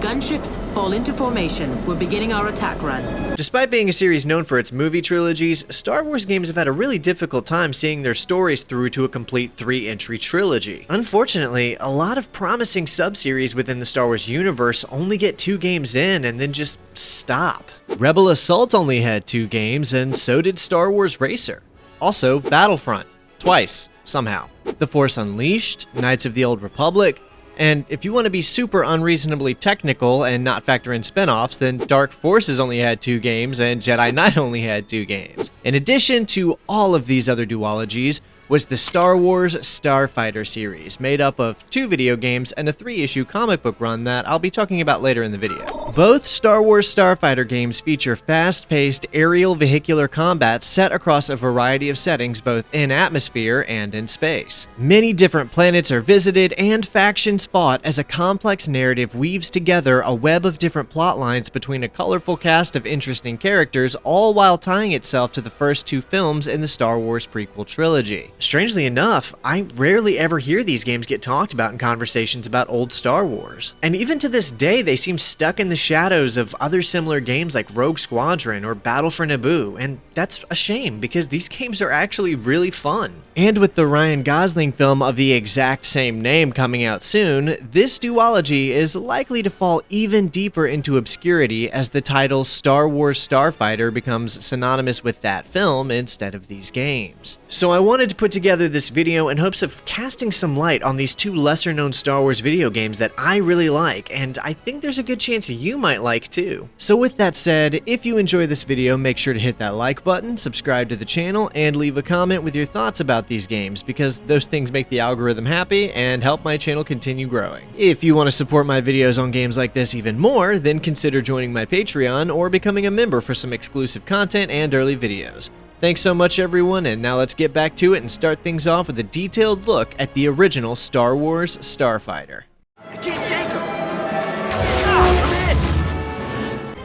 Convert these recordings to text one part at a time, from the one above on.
Gunships, fall into formation. We're beginning our attack run. Despite being a series known for its movie trilogies, Star Wars games have had a really difficult time seeing their stories through to a complete 3-entry trilogy. Unfortunately, a lot of promising sub-series within the Star Wars universe only get 2 games in and then just stop. Rebel Assault only had 2 games, and so did Star Wars Racer. Also, Battlefront. Twice, somehow. The Force Unleashed, Knights of the Old Republic, and if you want to be super unreasonably technical and not factor in spin-offs, then Dark Forces only had 2 games and Jedi Knight only had 2 games. In addition to all of these other duologies, was the Star Wars Starfighter series, made up of 2 video games and a 3-issue comic book run that I'll be talking about later in the video. Both Star Wars Starfighter games feature fast-paced aerial vehicular combat set across a variety of settings both in atmosphere and in space. Many different planets are visited and factions fought as a complex narrative weaves together a web of different plot lines between a colorful cast of interesting characters, all while tying itself to the first 2 films in the Star Wars prequel trilogy. Strangely enough, I rarely ever hear these games get talked about in conversations about old Star Wars. And even to this day, they seem stuck in the shadows of other similar games like Rogue Squadron or Battle for Naboo, and that's a shame because these games are actually really fun. And with the Ryan Gosling film of the exact same name coming out soon, this duology is likely to fall even deeper into obscurity as the title Star Wars Starfighter becomes synonymous with that film instead of these games. So I wanted to put together this video in hopes of casting some light on these 2 lesser-known Star Wars video games that I really like, and I think there's a good chance you might like too. So with that said, if you enjoy this video, make sure to hit that like button, subscribe to the channel, and leave a comment with your thoughts about these games, because those things make the algorithm happy and help my channel continue growing. If you want to support my videos on games like this even more, then consider joining my Patreon or becoming a member for some exclusive content and early videos. Thanks so much everyone, and now let's get back to it and start things off with a detailed look at the original Star Wars Starfighter. I can't shake him!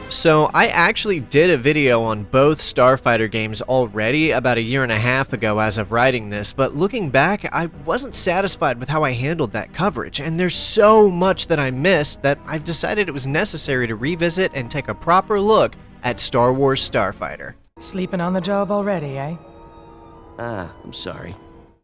So I actually did a video on both Starfighter games already about a year and a half ago as of writing this, but looking back, I wasn't satisfied with how I handled that coverage, and there's so much that I missed that I've decided it was necessary to revisit and take a proper look at Star Wars Starfighter. Sleeping on the job already, eh? I'm sorry.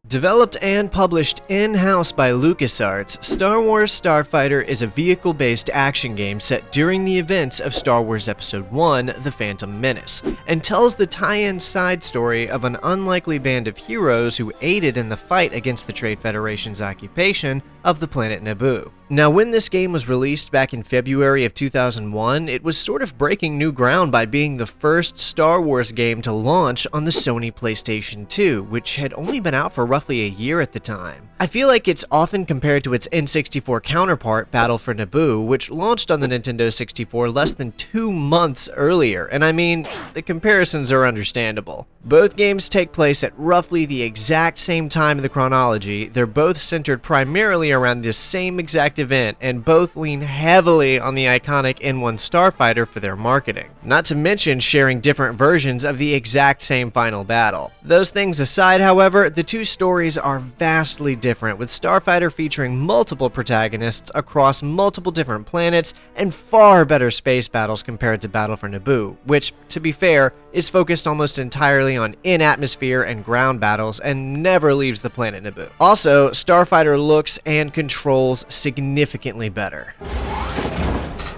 Developed and published in-house by LucasArts, Star Wars Starfighter is a vehicle-based action game set during the events of Star Wars Episode 1, The Phantom Menace, and tells the tie-in side story of an unlikely band of heroes who aided in the fight against the Trade Federation's occupation of the planet Naboo. Now, when this game was released back in February of 2001, it was sort of breaking new ground by being the first Star Wars game to launch on the Sony PlayStation 2, which had only been out for roughly a year at the time. I feel like it's often compared to its N64 counterpart, Battle for Naboo, which launched on the Nintendo 64 less than 2 months earlier, and I mean, the comparisons are understandable. Both games take place at roughly the exact same time in the chronology. They're both centered primarily around this same exact event, and both lean heavily on the iconic N1 Starfighter for their marketing. Not to mention sharing different versions of the exact same final battle. Those things aside, however, the 2 stories are vastly different, with Starfighter featuring multiple protagonists across multiple different planets and far better space battles compared to Battle for Naboo, which, to be fair, is focused almost entirely on in-atmosphere and ground battles and never leaves the planet Naboo. Also, Starfighter looks and controls significantly better.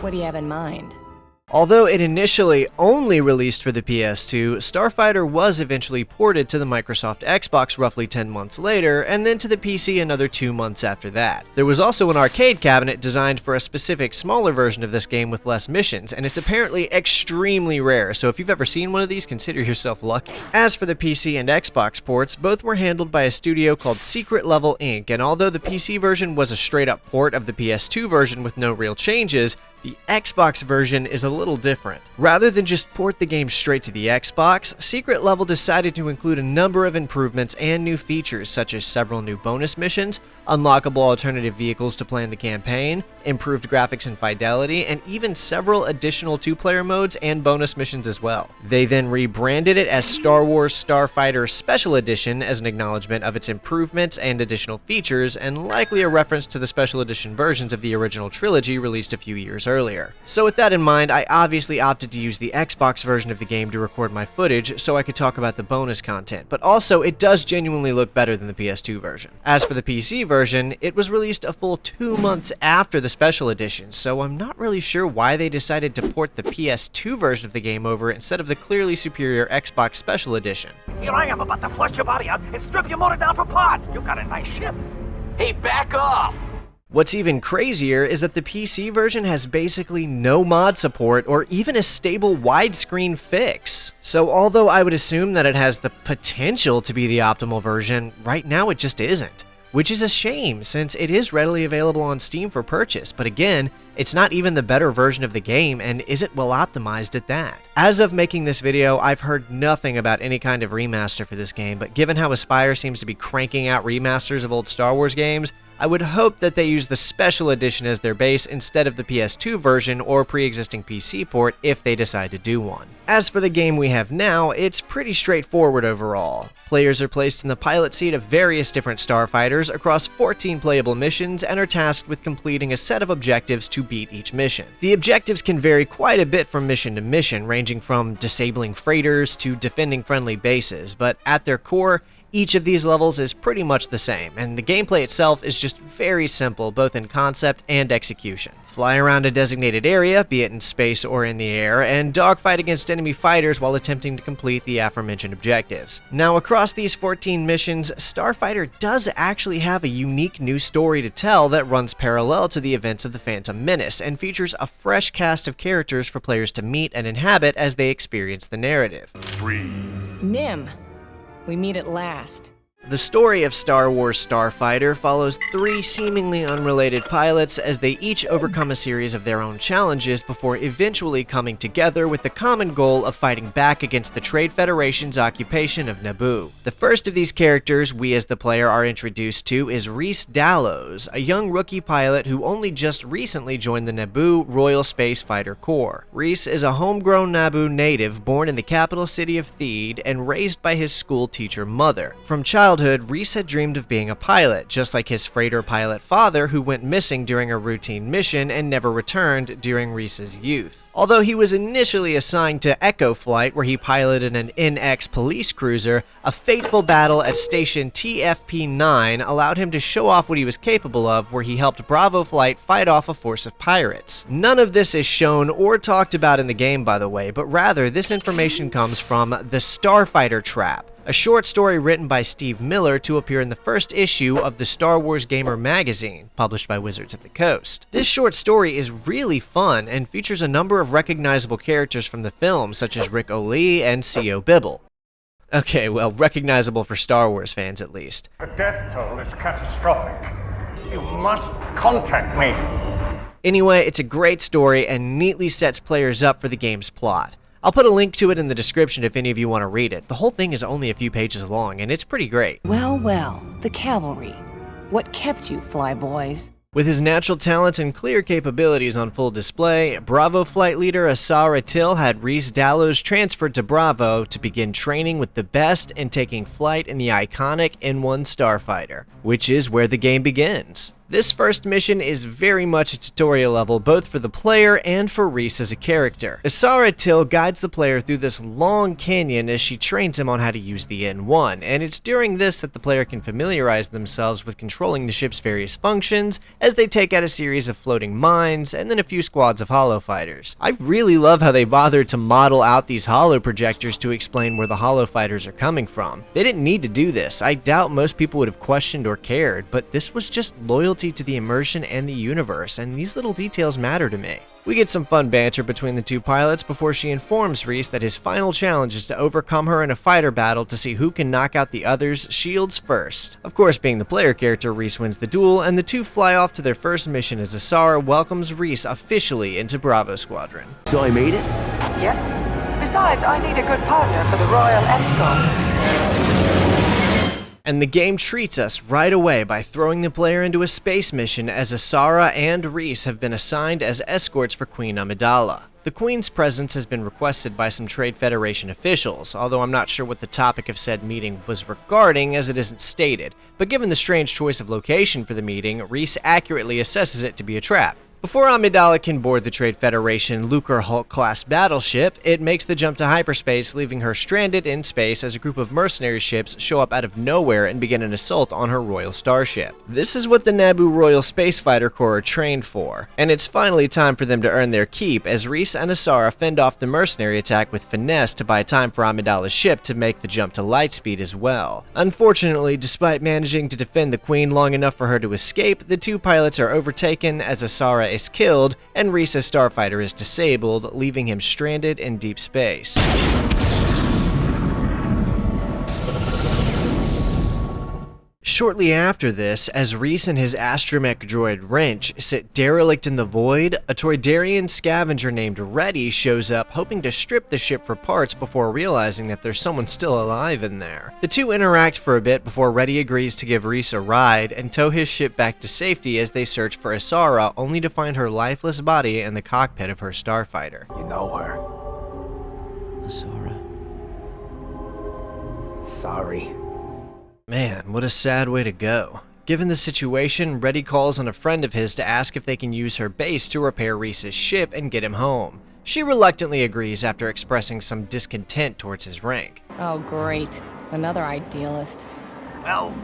What do you have in mind? Although it initially only released for the PS2, Starfighter was eventually ported to the Microsoft Xbox roughly 10 months later, and then to the PC another 2 months after that. There was also an arcade cabinet designed for a specific smaller version of this game with less missions, and it's apparently extremely rare, so if you've ever seen one of these, consider yourself lucky. As for the PC and Xbox ports, both were handled by a studio called Secret Level Inc., and although the PC version was a straight-up port of the PS2 version with no real changes, the Xbox version is a little different. Rather than just port the game straight to the Xbox, Secret Level decided to include a number of improvements and new features such as several new bonus missions, unlockable alternative vehicles to play in the campaign, improved graphics and fidelity, and even several additional 2-player modes and bonus missions as well. They then rebranded it as Star Wars Starfighter Special Edition as an acknowledgement of its improvements and additional features, and likely a reference to the special edition versions of the original trilogy released a few years earlier. So with that in mind, I obviously opted to use the Xbox version of the game to record my footage so I could talk about the bonus content, but also it does genuinely look better than the PS2 version. As for the PC version, it was released a full 2 months after the special edition, so I'm not really sure why they decided to port the PS2 version of the game over instead of the clearly superior Xbox Special Edition. Here I am about to flush your body out and strip your motor down for parts. You got a nice ship. Hey, back off! What's even crazier is that the PC version has basically no mod support or even a stable widescreen fix. So although I would assume that it has the potential to be the optimal version, right now it just isn't. Which is a shame, since it is readily available on Steam for purchase, but again, it's not even the better version of the game and isn't well optimized at that. As of making this video, I've heard nothing about any kind of remaster for this game, but given how Aspyr seems to be cranking out remasters of old Star Wars games, I would hope that they use the special edition as their base instead of the PS2 version or pre-existing PC port if they decide to do one. As for the game we have now, it's pretty straightforward overall. Players are placed in the pilot seat of various different starfighters across 14 playable missions and are tasked with completing a set of objectives to beat each mission. The objectives can vary quite a bit from mission to mission, ranging from disabling freighters to defending friendly bases, but at their core, each of these levels is pretty much the same, and the gameplay itself is just very simple, both in concept and execution. Fly around a designated area, be it in space or in the air, and dogfight against enemy fighters while attempting to complete the aforementioned objectives. Now, across these 14 missions, Starfighter does actually have a unique new story to tell that runs parallel to the events of The Phantom Menace, and features a fresh cast of characters for players to meet and inhabit as they experience the narrative. Nim, we meet at last. The story of Star Wars Starfighter follows 3 seemingly unrelated pilots as they each overcome a series of their own challenges before eventually coming together with the common goal of fighting back against the Trade Federation's occupation of Naboo. The first of these characters we as the player are introduced to is Rhys Dallows, a young rookie pilot who only just recently joined the Naboo Royal Space Fighter Corps. Rhys is a homegrown Naboo native born in the capital city of Theed and raised by his school teacher mother. From childhood, Rhys had dreamed of being a pilot, just like his freighter pilot father who went missing during a routine mission and never returned during Rhys's youth. Although he was initially assigned to Echo Flight, where he piloted an NX police cruiser, a fateful battle at Station TFP-9 allowed him to show off what he was capable of, where he helped Bravo Flight fight off a force of pirates. None of this is shown or talked about in the game, by the way, but rather this information comes from The Starfighter Trap, a short story written by Steve Miller to appear in the first issue of the Star Wars Gamer magazine, published by Wizards of the Coast. This short story is really fun and features a number of recognizable characters from the film, such as Rick O'Lee and C.O. Bibble. Okay, well, recognizable for Star Wars fans at least. The death toll is catastrophic. You must contact me. Anyway, it's a great story and neatly sets players up for the game's plot. I'll put a link to it in the description if any of you want to read it. The whole thing is only a few pages long, and it's pretty great. Well, well, the cavalry. What kept you, flyboys? With his natural talents and clear capabilities on full display, Bravo flight leader Asara Till had Rhys Dallows transferred to Bravo to begin training with the best and taking flight in the iconic N1 Starfighter, which is where the game begins. This first mission is very much a tutorial level both for the player and for Rhys as a character. Asara Till guides the player through this long canyon as she trains him on how to use the N1, and it's during this that the player can familiarize themselves with controlling the ship's various functions as they take out a series of floating mines and then a few squads of holo fighters. I really love how they bothered to model out these holo projectors to explain where the holo fighters are coming from. They didn't need to do this. I doubt most people would have questioned or cared, but this was just loyalty to the immersion and the universe, and these little details matter to me. We get some fun banter between the two pilots before she informs Rhys that his final challenge is to overcome her in a fighter battle to see who can knock out the other's shields first. Of course, being the player character, Rhys wins the duel, and the two fly off to their first mission as Asara welcomes Rhys officially into Bravo Squadron. So I made it? Yep. Besides, I need a good partner for the royal escort. And the game treats us right away by throwing the player into a space mission as Asara and Reese have been assigned as escorts for Queen Amidala. The Queen's presence has been requested by some Trade Federation officials, although I'm not sure what the topic of said meeting was regarding as it isn't stated, but given the strange choice of location for the meeting, Reese accurately assesses it to be a trap. Before Amidala can board the Trade Federation Lucre Hulk-class battleship, it makes the jump to hyperspace, leaving her stranded in space as a group of mercenary ships show up out of nowhere and begin an assault on her royal starship. This is what the Naboo Royal Space Fighter Corps are trained for, and it's finally time for them to earn their keep as Reese and Asara fend off the mercenary attack with finesse to buy time for Amidala's ship to make the jump to lightspeed as well. Unfortunately, despite managing to defend the Queen long enough for her to escape, the two pilots are overtaken as Asara is killed and Reese's Starfighter is disabled, leaving him stranded in deep space. Shortly after this, as Reese and his astromech droid Wrench sit derelict in the void, a Toydarian scavenger named Reddy shows up hoping to strip the ship for parts before realizing that there's someone still alive in there. The two interact for a bit before Reddy agrees to give Reese a ride and tow his ship back to safety as they search for Asara, only to find her lifeless body in the cockpit of her starfighter. You know her. Asara. Sorry. Man, what a sad way to go. Given the situation, Reddy calls on a friend of his to ask if they can use her base to repair Reese's ship and get him home. She reluctantly agrees after expressing some discontent towards his rank. Oh, great. Another idealist. Well,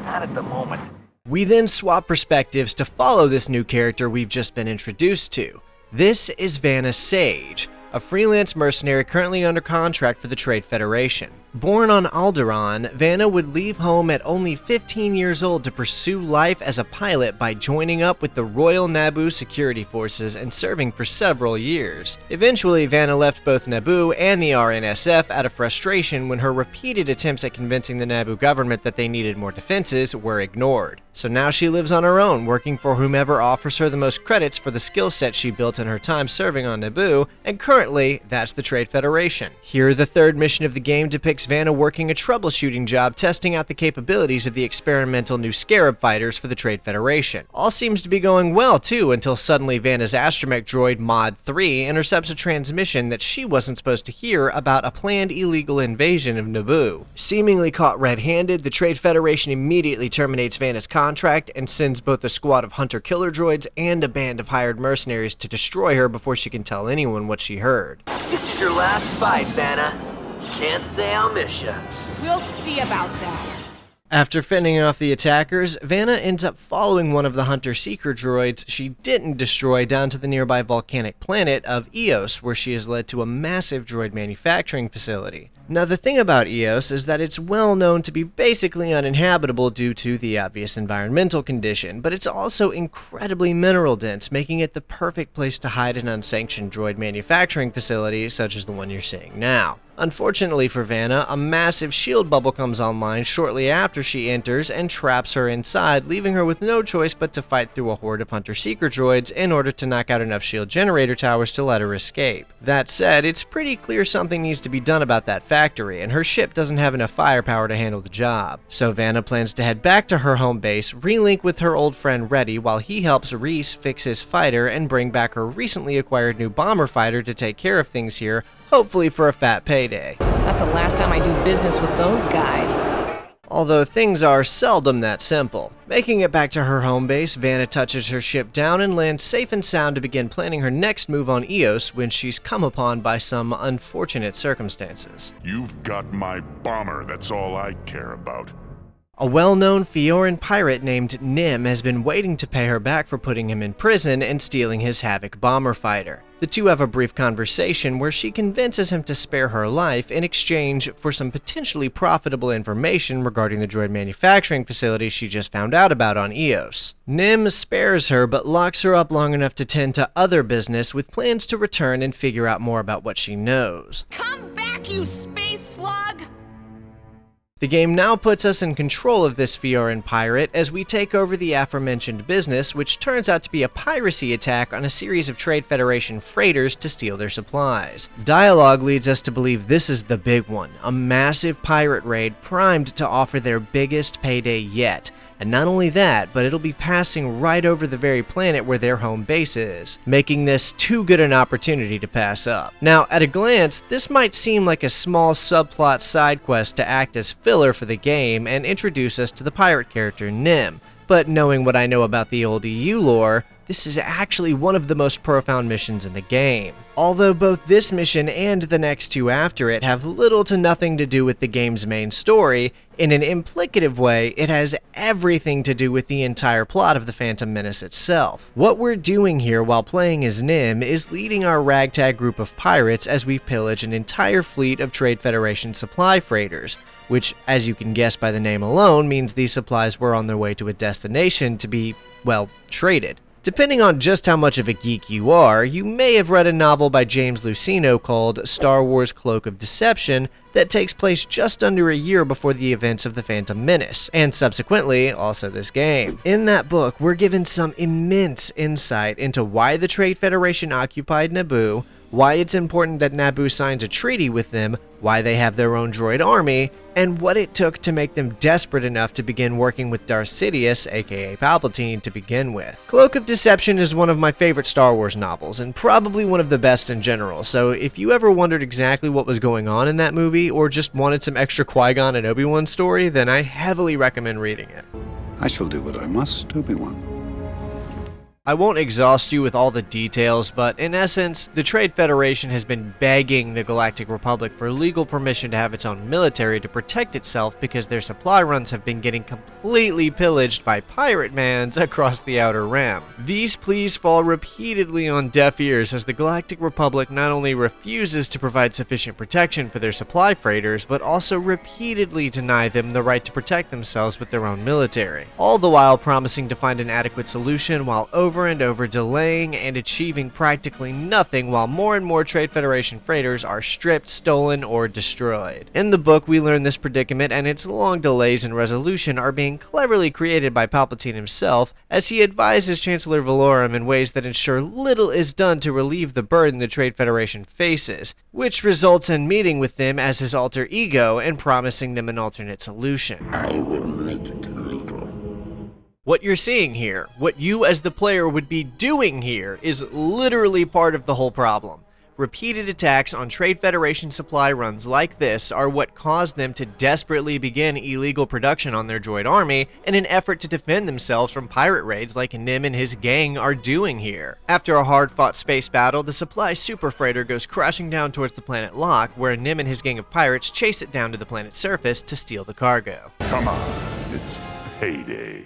not at the moment. We then swap perspectives to follow this new character we've just been introduced to. This is Vanna Sage, a freelance mercenary currently under contract for the Trade Federation. Born on Alderaan, Vanna would leave home at only 15 years old to pursue life as a pilot by joining up with the Royal Naboo Security Forces and serving for several years. Eventually, Vanna left both Naboo and the RNSF out of frustration when her repeated attempts at convincing the Naboo government that they needed more defenses were ignored. So now she lives on her own, working for whomever offers her the most credits for the skill set she built in her time serving on Naboo, and currently, that's the Trade Federation. Here, the third mission of the game depicts Vanna working a troubleshooting job testing out the capabilities of the experimental new Scarab fighters for the Trade Federation. All seems to be going well too until suddenly Vanna's astromech droid Mod 3 intercepts a transmission that she wasn't supposed to hear about a planned illegal invasion of Naboo. Seemingly caught red-handed, the Trade Federation immediately terminates Vanna's contract and sends both a squad of hunter-killer droids and a band of hired mercenaries to destroy her before she can tell anyone what she heard. This is your last fight, Vanna. Can't say I'll miss ya. We'll see about that. After fending off the attackers, Vanna ends up following one of the hunter-seeker droids she didn't destroy down to the nearby volcanic planet of Eos, where she is led to a massive droid manufacturing facility. Now, the thing about Eos is that it's well known to be basically uninhabitable due to the obvious environmental condition, but it's also incredibly mineral dense, making it the perfect place to hide an unsanctioned droid manufacturing facility such as the one you're seeing now. Unfortunately for Vanna, a massive shield bubble comes online shortly after she enters and traps her inside, leaving her with no choice but to fight through a horde of hunter-seeker droids in order to knock out enough shield generator towers to let her escape. That said, it's pretty clear something needs to be done about that factory, and her ship doesn't have enough firepower to handle the job. So Vanna plans to head back to her home base, relink with her old friend Reddy while he helps Reese fix his fighter and bring back her recently acquired new bomber fighter to take care of things here, hopefully for a fat payday. That's the last time I do business with those guys. Although things are seldom that simple. Making it back to her home base, Vanna touches her ship down and lands safe and sound to begin planning her next move on Eos when she's come upon by some unfortunate circumstances. You've got my bomber, that's all I care about. A well-known Fioran pirate named Nim has been waiting to pay her back for putting him in prison and stealing his Havoc bomber fighter. The two have a brief conversation where she convinces him to spare her life in exchange for some potentially profitable information regarding the droid manufacturing facility she just found out about on Eos. Nim spares her but locks her up long enough to tend to other business with plans to return and figure out more about what she knows. Come back, you space slug! The game now puts us in control of this Fioran pirate as we take over the aforementioned business, which turns out to be a piracy attack on a series of Trade Federation freighters to steal their supplies. Dialogue leads us to believe this is the big one, a massive pirate raid primed to offer their biggest payday yet. And not only that, but it'll be passing right over the very planet where their home base is, making this too good an opportunity to pass up. Now, at a glance, this might seem like a small subplot side quest to act as filler for the game and introduce us to the pirate character Nim, but knowing what I know about the old EU lore, this is actually one of the most profound missions in the game. Although both this mission and the next two after it have little to nothing to do with the game's main story, in an implicative way, it has everything to do with the entire plot of the Phantom Menace itself. What we're doing here while playing as Nim is leading our ragtag group of pirates as we pillage an entire fleet of Trade Federation supply freighters, which, as you can guess by the name alone, means these supplies were on their way to a destination to be, well, traded. Depending on just how much of a geek you are, you may have read a novel by James Luceno called Star Wars Cloak of Deception that takes place just under a year before the events of the Phantom Menace, and subsequently, also this game. In that book, we're given some immense insight into why the Trade Federation occupied Naboo, why it's important that Naboo signs a treaty with them, why they have their own droid army, and what it took to make them desperate enough to begin working with Darth Sidious, aka Palpatine, to begin with. Cloak of Deception is one of my favorite Star Wars novels, and probably one of the best in general, so if you ever wondered exactly what was going on in that movie, or just wanted some extra Qui-Gon and Obi-Wan story, then I heavily recommend reading it. I shall do what I must, Obi-Wan. I won't exhaust you with all the details, but in essence, the Trade Federation has been begging the Galactic Republic for legal permission to have its own military to protect itself because their supply runs have been getting completely pillaged by pirate mans across the Outer Rim. These pleas fall repeatedly on deaf ears as the Galactic Republic not only refuses to provide sufficient protection for their supply freighters, but also repeatedly deny them the right to protect themselves with their own military, all the while promising to find an adequate solution while over and over delaying and achieving practically nothing while more and more Trade Federation freighters are stripped, stolen, or destroyed. In the book, we learn this predicament and its long delays in resolution are being cleverly created by Palpatine himself as he advises Chancellor Valorum in ways that ensure little is done to relieve the burden the Trade Federation faces, which results in meeting with them as his alter ego and promising them an alternate solution. I will make it legal. What you're seeing here, what you as the player would be doing here, is literally part of the whole problem. Repeated attacks on Trade Federation supply runs like this are what caused them to desperately begin illegal production on their droid army in an effort to defend themselves from pirate raids like Nim and his gang are doing here. After a hard-fought space battle, the supply super freighter goes crashing down towards the planet Locke, where Nim and his gang of pirates chase it down to the planet's surface to steal the cargo. Come on, it's payday.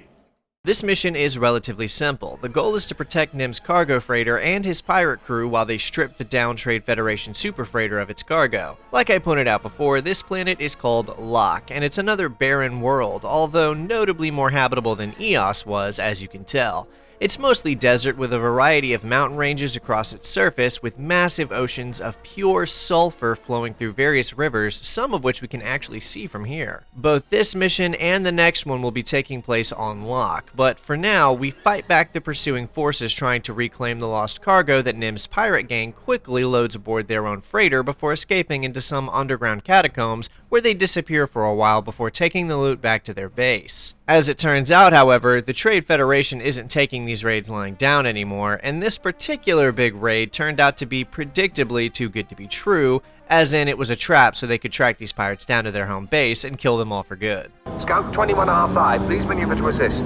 This mission is relatively simple. The goal is to protect Nim's cargo freighter and his pirate crew while they strip the down Trade Federation super freighter of its cargo. Like I pointed out before, this planet is called Locke, and it's another barren world, although notably more habitable than Eos was, as you can tell. It's mostly desert with a variety of mountain ranges across its surface with massive oceans of pure sulfur flowing through various rivers, some of which we can actually see from here. Both this mission and the next one will be taking place on Locke, but for now we fight back the pursuing forces trying to reclaim the lost cargo that Nim's pirate gang quickly loads aboard their own freighter before escaping into some underground catacombs where they disappear for a while before taking the loot back to their base. As it turns out, however, the Trade Federation isn't taking these raids lying down anymore, and this particular big raid turned out to be predictably too good to be true, as in it was a trap so they could track these pirates down to their home base and kill them all for good. Scout 21R5, please maneuver to assist.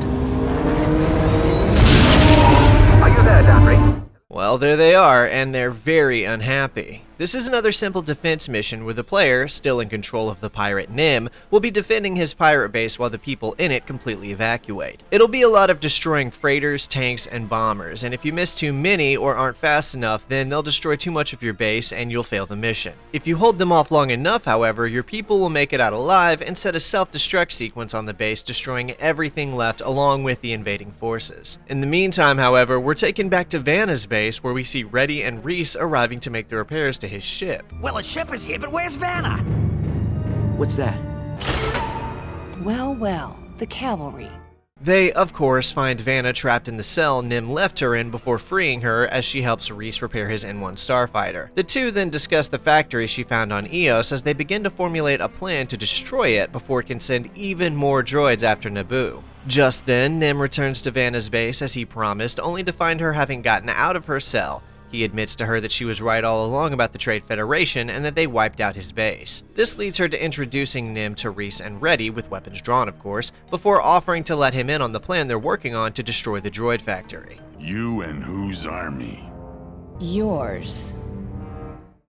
Are you there, Danbury? Well, there they are, and they're very unhappy. This is another simple defense mission where the player, still in control of the pirate Nim, will be defending his pirate base while the people in it completely evacuate. It'll be a lot of destroying freighters, tanks, and bombers, and if you miss too many or aren't fast enough, then they'll destroy too much of your base and you'll fail the mission. If you hold them off long enough, however, your people will make it out alive and set a self-destruct sequence on the base, destroying everything left along with the invading forces. In the meantime, however, we're taken back to Vanna's base where we see Reddy and Reese arriving to make the repairs to his ship. Well, a ship is here, but where's Vanna? What's that? Well, well, the cavalry. They, of course, find Vanna trapped in the cell Nim left her in before freeing her as she helps Reese repair his N1 Starfighter. The two then discuss the factory she found on Eos as they begin to formulate a plan to destroy it before it can send even more droids after Naboo. Just then, Nim returns to Vanna's base as he promised, only to find her having gotten out of her cell. He admits to her that she was right all along about the Trade Federation and that they wiped out his base. This leads her to introducing Nim to Reese and Reddy, with weapons drawn of course, before offering to let him in on the plan they're working on to destroy the droid factory. You and whose army? Yours.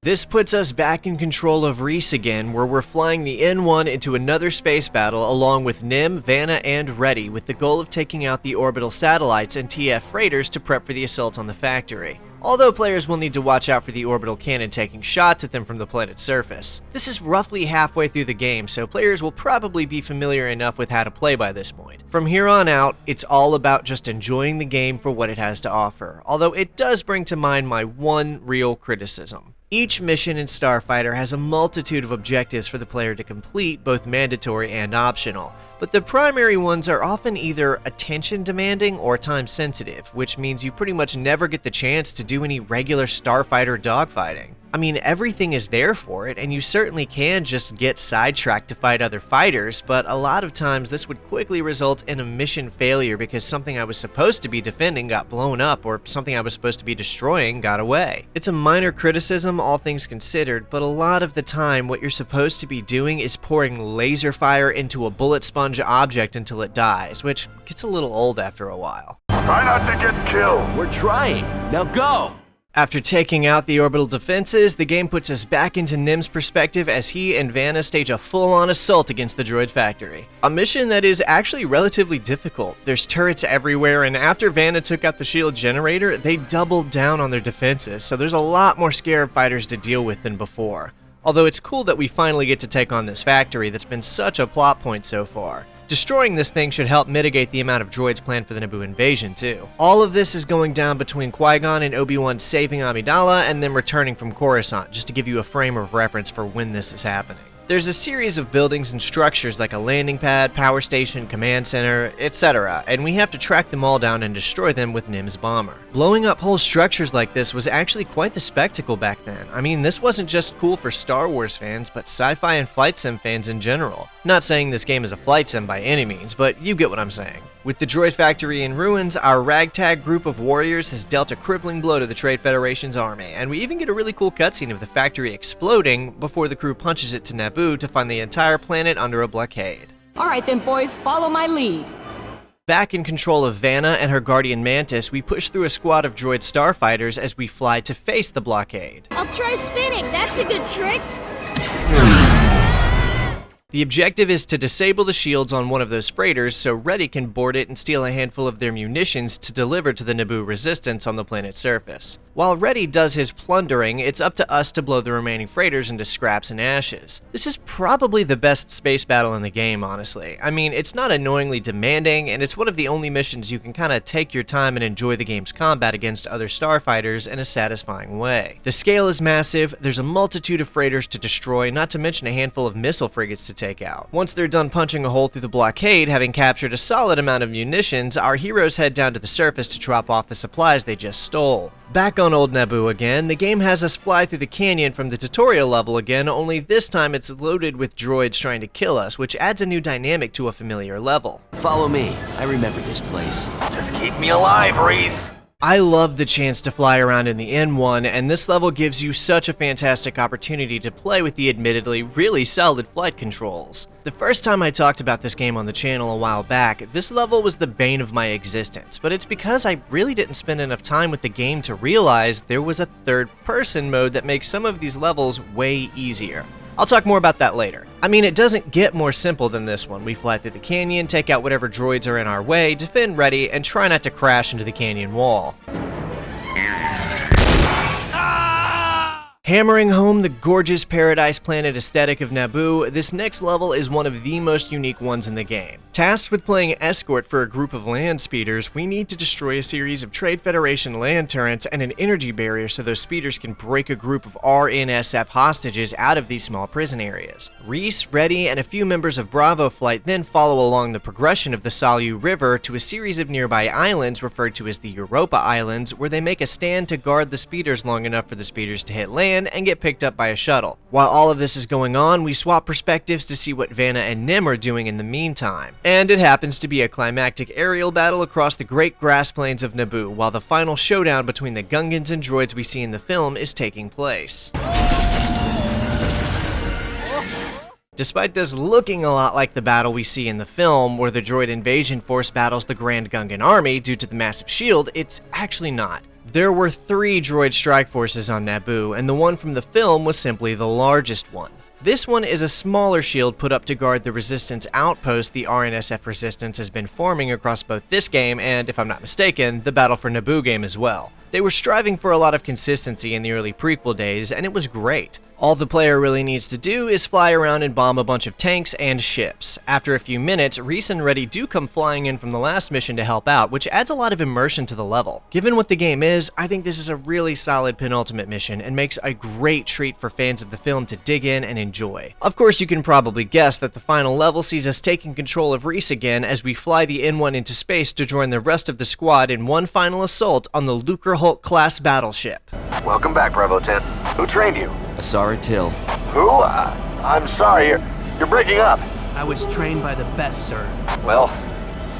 This puts us back in control of Reese again, where we're flying the N1 into another space battle along with Nim, Vanna, and Reddy, with the goal of taking out the orbital satellites and TF freighters to prep for the assault on the factory. Although players will need to watch out for the orbital cannon taking shots at them from the planet's surface. This is roughly halfway through the game, so players will probably be familiar enough with how to play by this point. From here on out, it's all about just enjoying the game for what it has to offer, although it does bring to mind my one real criticism. Each mission in Starfighter has a multitude of objectives for the player to complete, both mandatory and optional, but the primary ones are often either attention demanding or time sensitive, which means you pretty much never get the chance to do any regular Starfighter dogfighting. I mean, everything is there for it, and you certainly can just get sidetracked to fight other fighters, but a lot of times this would quickly result in a mission failure because something I was supposed to be defending got blown up, or something I was supposed to be destroying got away. It's a minor criticism, all things considered, but a lot of the time what you're supposed to be doing is pouring laser fire into a bullet sponge object until it dies, which gets a little old after a while. Try not to get killed. We're trying. Now go! After taking out the orbital defenses, the game puts us back into Nim's perspective as he and Vanna stage a full-on assault against the droid factory. A mission that is actually relatively difficult. There's turrets everywhere, and after Vanna took out the shield generator, they doubled down on their defenses, so there's a lot more Scarab fighters to deal with than before. Although it's cool that we finally get to take on this factory that's been such a plot point so far. Destroying this thing should help mitigate the amount of droids planned for the Naboo invasion, too. All of this is going down between Qui-Gon and Obi-Wan saving Amidala and then returning from Coruscant, just to give you a frame of reference for when this is happening. There's a series of buildings and structures like a landing pad, power station, command center, etc., and we have to track them all down and destroy them with Nim's bomber. Blowing up whole structures like this was actually quite the spectacle back then. I mean, this wasn't just cool for Star Wars fans, but sci-fi and flight sim fans in general. Not saying this game is a flight sim by any means, but you get what I'm saying. With the droid factory in ruins, our ragtag group of warriors has dealt a crippling blow to the Trade Federation's army, and we even get a really cool cutscene of the factory exploding before the crew punches it to Naboo to find the entire planet under a blockade. Alright then boys, follow my lead. Back in control of Vanna and her guardian Mantis, we push through a squad of droid starfighters as we fly to face the blockade. I'll try spinning, that's a good trick. The objective is to disable the shields on one of those freighters so Reddy can board it and steal a handful of their munitions to deliver to the Naboo resistance on the planet's surface. While Reddy does his plundering, it's up to us to blow the remaining freighters into scraps and ashes. This is probably the best space battle in the game, honestly. I mean, it's not annoyingly demanding, and it's one of the only missions you can kinda take your time and enjoy the game's combat against other starfighters in a satisfying way. The scale is massive, there's a multitude of freighters to destroy, not to mention a handful of missile frigates to take out. Once they're done punching a hole through the blockade, having captured a solid amount of munitions, our heroes head down to the surface to drop off the supplies they just stole. Back on old Naboo again, the game has us fly through the canyon from the tutorial level again, only this time it's loaded with droids trying to kill us, which adds a new dynamic to a familiar level. Follow me. I remember this place. Just keep me alive, Reese. I love the chance to fly around in the N1, and this level gives you such a fantastic opportunity to play with the admittedly really solid flight controls. The first time I talked about this game on the channel a while back, this level was the bane of my existence, but it's because I really didn't spend enough time with the game to realize there was a third-person mode that makes some of these levels way easier. I'll talk more about that later. I mean, it doesn't get more simple than this one. We fly through the canyon, take out whatever droids are in our way, defend Reddy, and try not to crash into the canyon wall. Hammering home the gorgeous paradise planet aesthetic of Naboo, this next level is one of the most unique ones in the game. Tasked with playing escort for a group of land speeders, we need to destroy a series of Trade Federation land turrets and an energy barrier so those speeders can break a group of RNSF hostages out of these small prison areas. Reese, Reddy, and a few members of Bravo Flight then follow along the progression of the Salu River to a series of nearby islands referred to as the Europa Islands, where they make a stand to guard the speeders long enough for the speeders to hit land and get picked up by a shuttle. While all of this is going on, we swap perspectives to see what Vanna and Nim are doing in the meantime. And it happens to be a climactic aerial battle across the great grass plains of Naboo, while the final showdown between the Gungans and droids we see in the film is taking place. Despite this looking a lot like the battle we see in the film, where the droid invasion force battles the Grand Gungan army due to the massive shield, it's actually not. There were 3 droid strike forces on Naboo, and the one from the film was simply the largest one. This one is a smaller shield put up to guard the Resistance outpost the RNSF Resistance has been forming across both this game and, if I'm not mistaken, the Battle for Naboo game as well. They were striving for a lot of consistency in the early prequel days, and it was great. All the player really needs to do is fly around and bomb a bunch of tanks and ships. After a few minutes, Reese and Reddy do come flying in from the last mission to help out, which adds a lot of immersion to the level. Given what the game is, I think this is a really solid penultimate mission and makes a great treat for fans of the film to dig in and enjoy. Of course, you can probably guess that the final level sees us taking control of Reese again as we fly the N1 into space to join the rest of the squad in one final assault on the Lucre Hulk class battleship. Welcome back, Bravo 10. Who trained you? Asara Till. Who? I'm sorry, you're breaking up. I was trained by the best, sir. Well,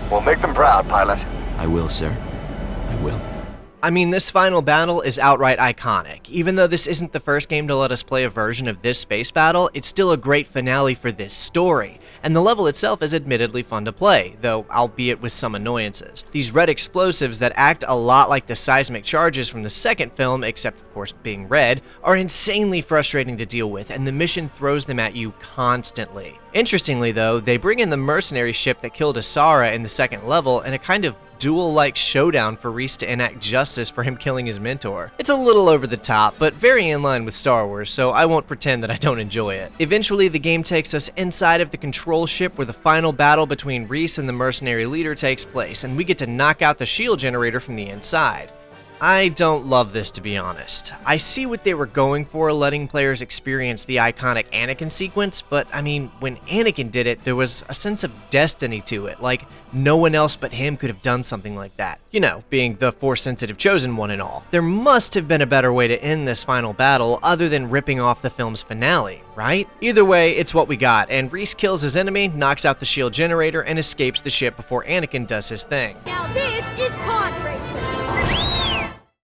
we'll make them proud, pilot. I will, sir. I will. I mean, this final battle is outright iconic. Even though this isn't the first game to let us play a version of this space battle, it's still a great finale for this story. And the level itself is admittedly fun to play, though albeit with some annoyances. These red explosives that act a lot like the seismic charges from the second film, except of course being red, are insanely frustrating to deal with, and the mission throws them at you constantly. Interestingly though, they bring in the mercenary ship that killed Asara in the second level in a kind of duel-like showdown for Reese to enact justice for him killing his mentor. It's a little over the top, but very in line with Star Wars, so I won't pretend that I don't enjoy it. Eventually, the game takes us inside of the control ship where the final battle between Reese and the mercenary leader takes place, and we get to knock out the shield generator from the inside. I don't love this, to be honest. I see what they were going for, letting players experience the iconic Anakin sequence, but I mean, when Anakin did it, there was a sense of destiny to it, like no one else but him could have done something like that. You know, being the Force-sensitive chosen one and all. There must have been a better way to end this final battle other than ripping off the film's finale, right? Either way, it's what we got, and Reese kills his enemy, knocks out the shield generator, and escapes the ship before Anakin does his thing. Now this is pod racing.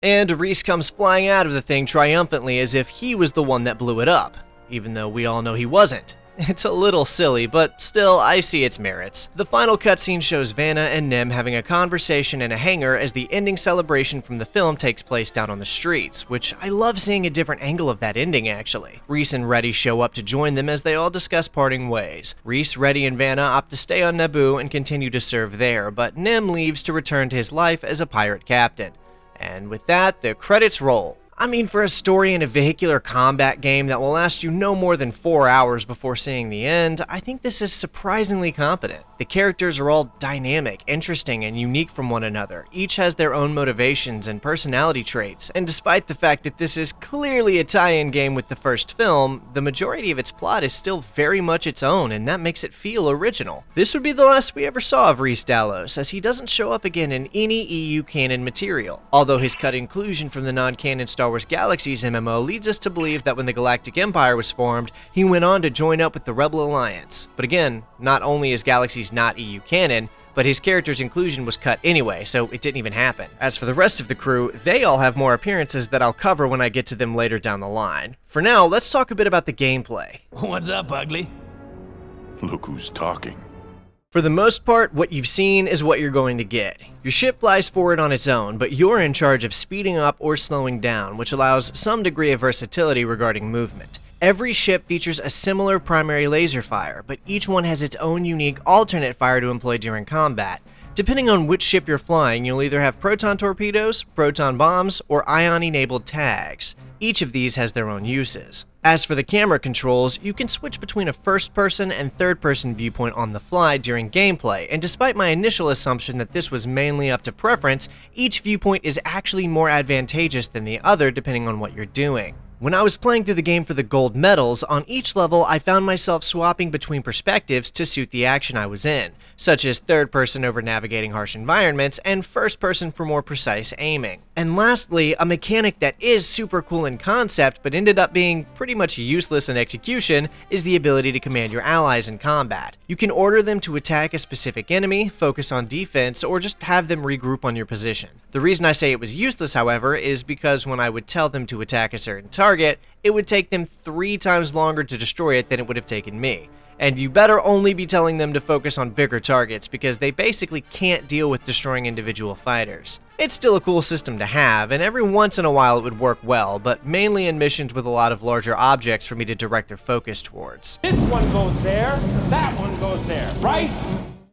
And Reese comes flying out of the thing triumphantly as if he was the one that blew it up, even though we all know he wasn't. It's a little silly, but still, I see its merits. The final cutscene shows Vanna and Nim having a conversation in a hangar as the ending celebration from the film takes place down on the streets, which I love seeing a different angle of that ending, actually. Reese and Reddy show up to join them as they all discuss parting ways. Reese, Reddy, and Vanna opt to stay on Naboo and continue to serve there, but Nim leaves to return to his life as a pirate captain. And with that, the credits roll. I mean, for a story in a vehicular combat game that will last you no more than 4 hours before seeing the end, I think this is surprisingly competent. The characters are all dynamic, interesting, and unique from one another. Each has their own motivations and personality traits, and despite the fact that this is clearly a tie-in game with the first film, the majority of its plot is still very much its own, and that makes it feel original. This would be the last we ever saw of Reese Dallos, as he doesn't show up again in any EU canon material, although his cut inclusion from the non-canon Star Wars Galaxies MMO leads us to believe that when the Galactic Empire was formed, he went on to join up with the Rebel Alliance. But again, not only is Galaxies not EU canon, but his character's inclusion was cut anyway, so it didn't even happen. As for the rest of the crew, they all have more appearances that I'll cover when I get to them later down the line. For now, let's talk a bit about the gameplay. What's up, Ugly? Look who's talking. For the most part, what you've seen is what you're going to get. Your ship flies forward on its own, but you're in charge of speeding up or slowing down, which allows some degree of versatility regarding movement. Every ship features a similar primary laser fire, but each one has its own unique alternate fire to employ during combat. Depending on which ship you're flying, you'll either have proton torpedoes, proton bombs, or ion-enabled tags. Each of these has their own uses. As for the camera controls, you can switch between a first-person and third-person viewpoint on the fly during gameplay, and despite my initial assumption that this was mainly up to preference, each viewpoint is actually more advantageous than the other depending on what you're doing. When I was playing through the game for the gold medals, on each level I found myself swapping between perspectives to suit the action I was in, such as third person over navigating harsh environments and first person for more precise aiming. And lastly, a mechanic that is super cool in concept but ended up being pretty much useless in execution is the ability to command your allies in combat. You can order them to attack a specific enemy, focus on defense, or just have them regroup on your position. The reason I say it was useless, however, is because when I would tell them to attack a certain target, it would take them 3 times longer to destroy it than it would have taken me. And you better only be telling them to focus on bigger targets because they basically can't deal with destroying individual fighters. It's still a cool system to have, and every once in a while it would work well, but mainly in missions with a lot of larger objects for me to direct their focus towards. This one goes there, that one goes there, right?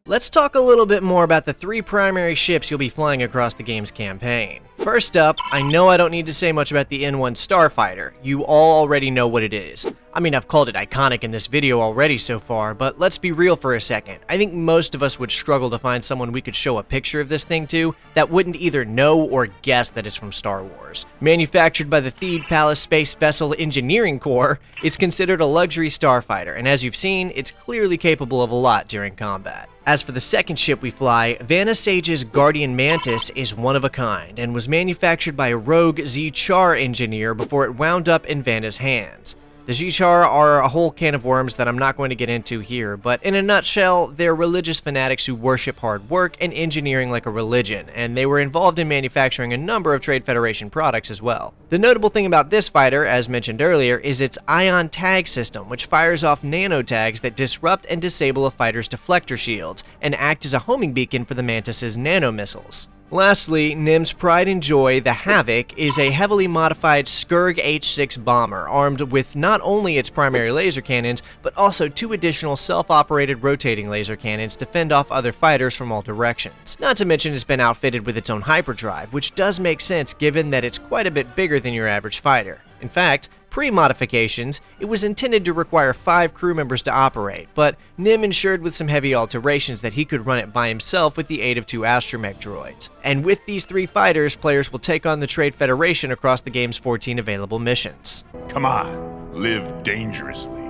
Let's talk a little bit more about the 3 primary ships you'll be flying across the game's campaign. First up, I know I don't need to say much about the N1 Starfighter. You all already know what it is. I mean, I've called it iconic in this video already so far, but let's be real for a second. I think most of us would struggle to find someone we could show a picture of this thing to that wouldn't either know or guess that it's from Star Wars. Manufactured by the Theed Palace Space Vessel Engineering Corps, it's considered a luxury starfighter, and as you've seen, it's clearly capable of a lot during combat. As for the second ship we fly, Vanna Sage's Guardian Mantis is one of a kind, and was manufactured by a rogue Z-Char engineer before it wound up in Vanna's hands. The Z-Char are a whole can of worms that I'm not going to get into here, but in a nutshell, they're religious fanatics who worship hard work and engineering like a religion, and they were involved in manufacturing a number of Trade Federation products as well. The notable thing about this fighter, as mentioned earlier, is its ion tag system, which fires off nanotags that disrupt and disable a fighter's deflector shields, and act as a homing beacon for the Mantis's nanomissiles. Lastly, Nim's pride and joy, the Havoc, is a heavily modified Skurg H-6 bomber, armed with not only its primary laser cannons, but also 2 additional self-operated rotating laser cannons to fend off other fighters from all directions. Not to mention it's been outfitted with its own hyperdrive, which does make sense given that it's quite a bit bigger than your average fighter. In fact, pre-modifications, it was intended to require 5 crew members to operate, but Nim ensured with some heavy alterations that he could run it by himself with the aid of 2 astromech droids. And with these 3 fighters, players will take on the Trade Federation across the game's 14 available missions. Come on, live dangerously.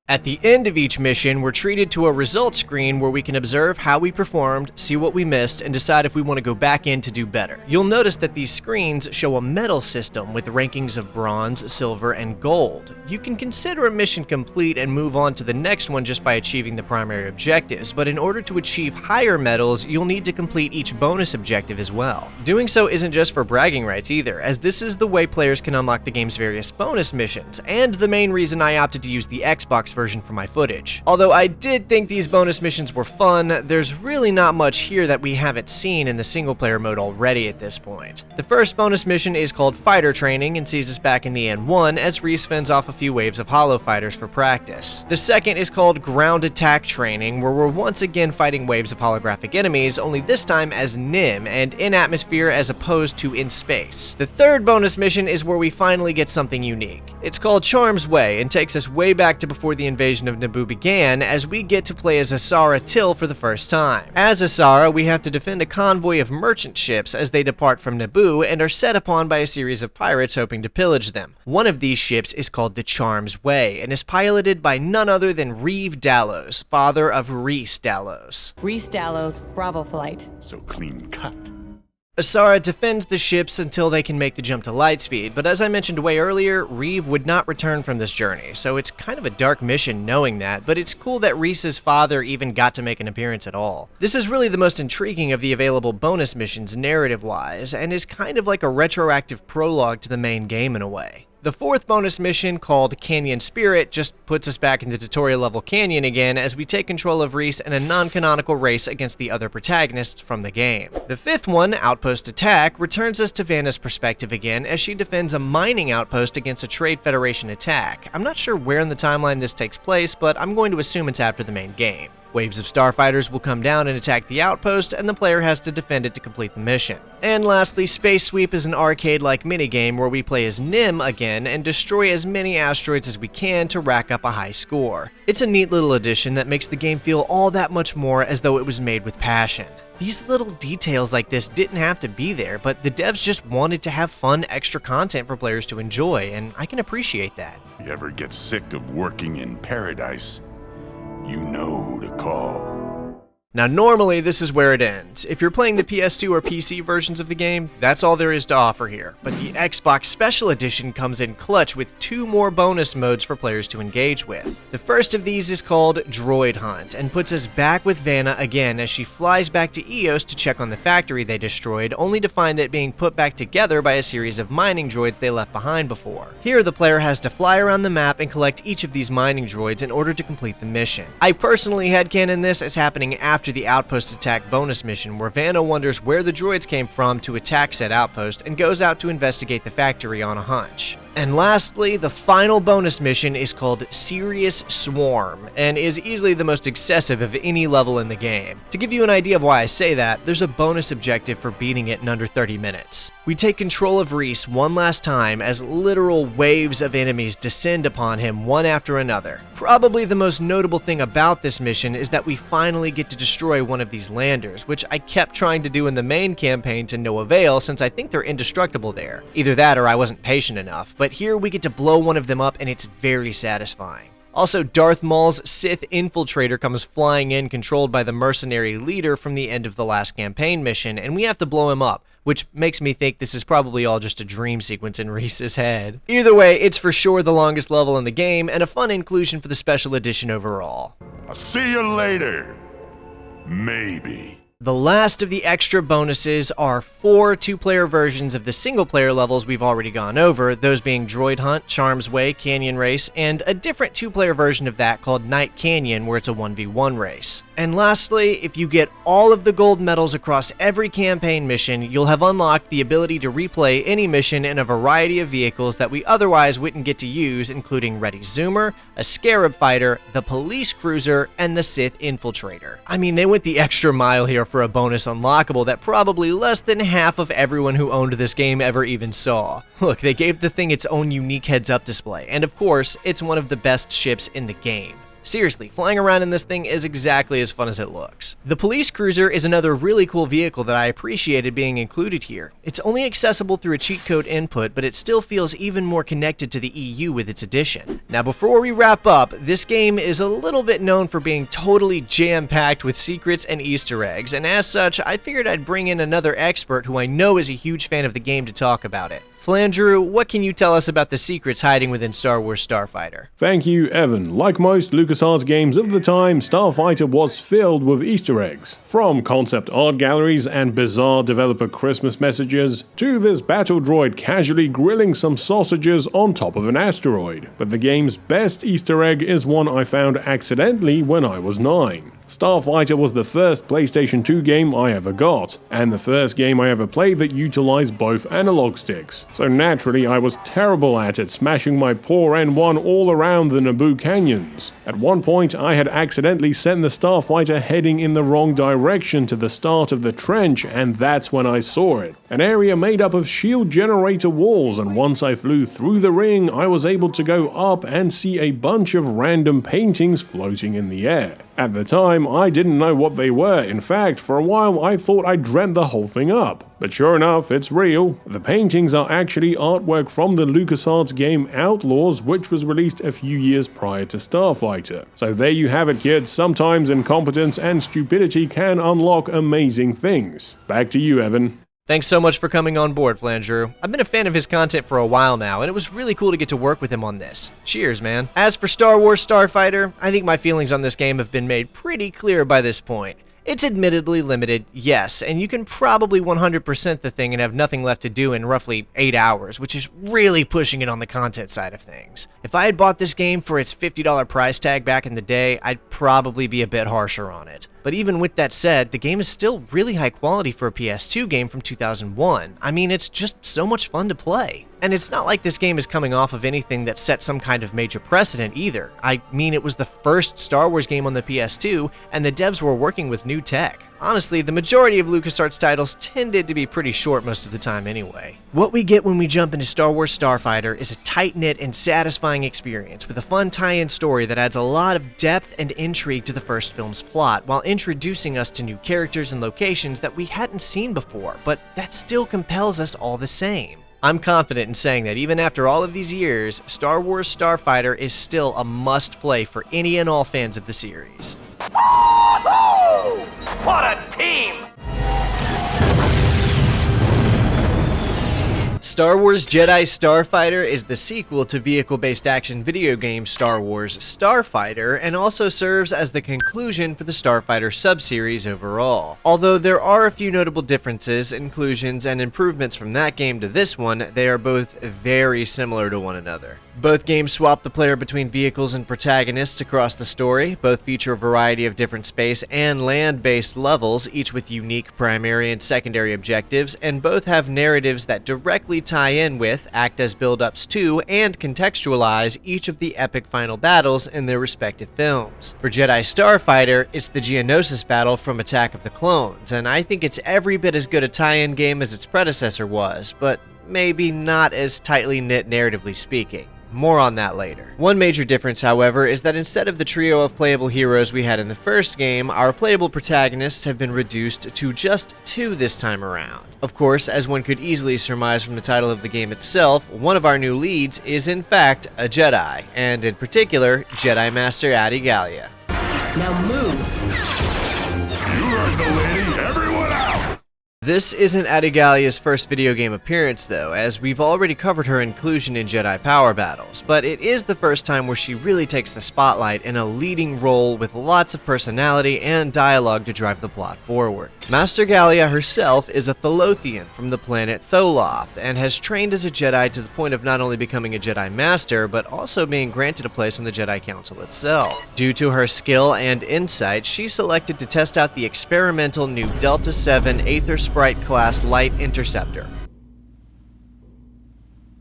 At the end of each mission, we're treated to a results screen where we can observe how we performed, see what we missed, and decide if we want to go back in to do better. You'll notice that these screens show a medal system with rankings of bronze, silver, and gold. You can consider a mission complete and move on to the next one just by achieving the primary objectives, but in order to achieve higher medals, you'll need to complete each bonus objective as well. Doing so isn't just for bragging rights either, as this is the way players can unlock the game's various bonus missions, and the main reason I opted to use the Xbox version for my footage. Although I did think these bonus missions were fun, there's really not much here that we haven't seen in the single player mode already at this point. The first bonus mission is called Fighter Training and sees us back in the N1 as Reese fends off a few waves of holo fighters for practice. The second is called Ground Attack Training, where we're once again fighting waves of holographic enemies, only this time as Nim and in atmosphere as opposed to in space. The third bonus mission is where we finally get something unique. It's called Charm's Way and takes us way back to before the invasion of Naboo began, as we get to play as Asara Till for the first time. As Asara, we have to defend a convoy of merchant ships as they depart from Naboo and are set upon by a series of pirates hoping to pillage them. One of these ships is called the Charm's Way and is piloted by none other than Reeve Dallos, father of Reese Dallos. Reese Dallos, Bravo Flight. So clean cut. Asara defends the ships until they can make the jump to lightspeed, but as I mentioned way earlier, Reeve would not return from this journey, so it's kind of a dark mission knowing that, but it's cool that Reese's father even got to make an appearance at all. This is really the most intriguing of the available bonus missions narrative-wise, and is kind of like a retroactive prologue to the main game in a way. The fourth bonus mission, called Canyon Spirit, just puts us back in the tutorial level canyon again as we take control of Reese in a non-canonical race against the other protagonists from the game. The fifth one, Outpost Attack, returns us to Vanna's perspective again as she defends a mining outpost against a Trade Federation attack. I'm not sure where in the timeline this takes place, but I'm going to assume it's after the main game. Waves of starfighters will come down and attack the outpost, and the player has to defend it to complete the mission. And lastly, Space Sweep is an arcade-like minigame where we play as Nim again and destroy as many asteroids as we can to rack up a high score. It's a neat little addition that makes the game feel all that much more as though it was made with passion. These little details like this didn't have to be there, but the devs just wanted to have fun extra content for players to enjoy, and I can appreciate that. You ever get sick of working in paradise? You know who to call. Now normally this is where it ends. If you're playing the PS2 or PC versions of the game, that's all there is to offer here. But the Xbox Special Edition comes in clutch with 2 more bonus modes for players to engage with. The first of these is called Droid Hunt and puts us back with Vanna again as she flies back to Eos to check on the factory they destroyed, only to find it being put back together by a series of mining droids they left behind before. Here the player has to fly around the map and collect each of these mining droids in order to complete the mission. I personally headcanon this as happening after the outpost attack bonus mission, where Vanna wonders where the droids came from to attack said outpost and goes out to investigate the factory on a hunch. And lastly, the final bonus mission is called Serious Swarm, and is easily the most excessive of any level in the game. To give you an idea of why I say that, there's a bonus objective for beating it in under 30 minutes. We take control of Reese one last time as literal waves of enemies descend upon him one after another. Probably the most notable thing about this mission is that we finally get to destroy one of these landers, which I kept trying to do in the main campaign to no avail since I think they're indestructible there. Either that or I wasn't patient enough, but here we get to blow one of them up and it's very satisfying. Also, Darth Maul's Sith infiltrator comes flying in, controlled by the mercenary leader from the end of the last campaign mission, and we have to blow him up, which makes me think this is probably all just a dream sequence in Reese's head. Either way, it's for sure the longest level in the game, and a fun inclusion for the special edition overall. I'll see you later. Maybe. The last of the extra bonuses are 4 2-player versions of the single-player levels we've already gone over, those being Droid Hunt, Charm's Way, Canyon Race, and a different 2-player version of that called Night Canyon, where it's a 1v1 race. And lastly, if you get all of the gold medals across every campaign mission, you'll have unlocked the ability to replay any mission in a variety of vehicles that we otherwise wouldn't get to use, including Ready Zoomer, a Scarab Fighter, the Police Cruiser, and the Sith Infiltrator. I mean, they went the extra mile here for a bonus unlockable that probably less than half of everyone who owned this game ever even saw. Look, they gave the thing its own unique heads-up display, and of course, it's one of the best ships in the game. Seriously, flying around in this thing is exactly as fun as it looks. The Police Cruiser is another really cool vehicle that I appreciated being included here. It's only accessible through a cheat code input, but it still feels even more connected to the EU with its addition. Now before we wrap up, this game is a little bit known for being totally jam-packed with secrets and Easter eggs, and as such, I figured I'd bring in another expert who I know is a huge fan of the game to talk about it. Flandrew, what can you tell us about the secrets hiding within Star Wars Starfighter? Thank you, Evan. Like most LucasArts games of the time, Starfighter was filled with Easter eggs. From concept art galleries and bizarre developer Christmas messages, to this battle droid casually grilling some sausages on top of an asteroid. But the game's best Easter egg is one I found accidentally when I was 9. Starfighter was the first PlayStation 2 game I ever got, and the first game I ever played that utilized both analog sticks. So naturally I was terrible at it, smashing my poor N1 all around the Naboo canyons. At one point I had accidentally sent the Starfighter heading in the wrong direction to the start of the trench, and that's when I saw it. An area made up of shield generator walls, and once I flew through the ring I was able to go up and see a bunch of random paintings floating in the air. At the time, I didn't know what they were. In fact, for a while I thought I dreamt the whole thing up. But sure enough, it's real. The paintings are actually artwork from the LucasArts game Outlaws, which was released a few years prior to Starfighter. So there you have it, kids. Sometimes incompetence and stupidity can unlock amazing things. Back to you, Evan. Thanks so much for coming on board, Flandrew. I've been a fan of his content for a while now, and it was really cool to get to work with him on this. Cheers, man. As for Star Wars Starfighter, I think my feelings on this game have been made pretty clear by this point. It's admittedly limited, yes, and you can probably 100% the thing and have nothing left to do in roughly 8 hours, which is really pushing it on the content side of things. If I had bought this game for its $50 price tag back in the day, I'd probably be a bit harsher on it. But even with that said, the game is still really high quality for a PS2 game from 2001. I mean, it's just so much fun to play. And it's not like this game is coming off of anything that set some kind of major precedent either. I mean, it was the first Star Wars game on the PS2, and the devs were working with new tech. Honestly, the majority of LucasArts titles tended to be pretty short most of the time anyway. What we get when we jump into Star Wars Starfighter is a tight-knit and satisfying experience with a fun tie-in story that adds a lot of depth and intrigue to the first film's plot, while introducing us to new characters and locations that we hadn't seen before, but that still compels us all the same. I'm confident in saying that even after all of these years, Star Wars Starfighter is still a must-play for any and all fans of the series. Woo-hoo! What a team! Star Wars Jedi Starfighter is the sequel to vehicle-based action video game Star Wars Starfighter, and also serves as the conclusion for the Starfighter sub-series overall. Although there are a few notable differences, inclusions, and improvements from that game to this one, they are both very similar to one another. Both games swap the player between vehicles and protagonists across the story. Both feature a variety of different space and land-based levels, each with unique primary and secondary objectives, and both have narratives that directly tie in with, act as build-ups to, and contextualize each of the epic final battles in their respective films. For Jedi Starfighter, it's the Geonosis battle from Attack of the Clones, and I think it's every bit as good a tie-in game as its predecessor was, but maybe not as tightly knit narratively speaking. More on that later. One major difference, however, is that instead of the trio of playable heroes we had in the first game, our playable protagonists have been reduced to just 2 this time around. Of course, as one could easily surmise from the title of the game itself, one of our new leads is in fact a Jedi, and in particular, Jedi Master Adi Gallia. Now move! You heard the lady. Everyone out! This isn't Adi Gallia's first video game appearance though, as we've already covered her inclusion in Jedi Power Battles, but it is the first time where she really takes the spotlight in a leading role with lots of personality and dialogue to drive the plot forward. Master Gallia herself is a Tholothian from the planet Tholoth, and has trained as a Jedi to the point of not only becoming a Jedi Master, but also being granted a place on the Jedi Council itself. Due to her skill and insight, she's selected to test out the experimental new Delta 7 Aether Sprite class Light Interceptor,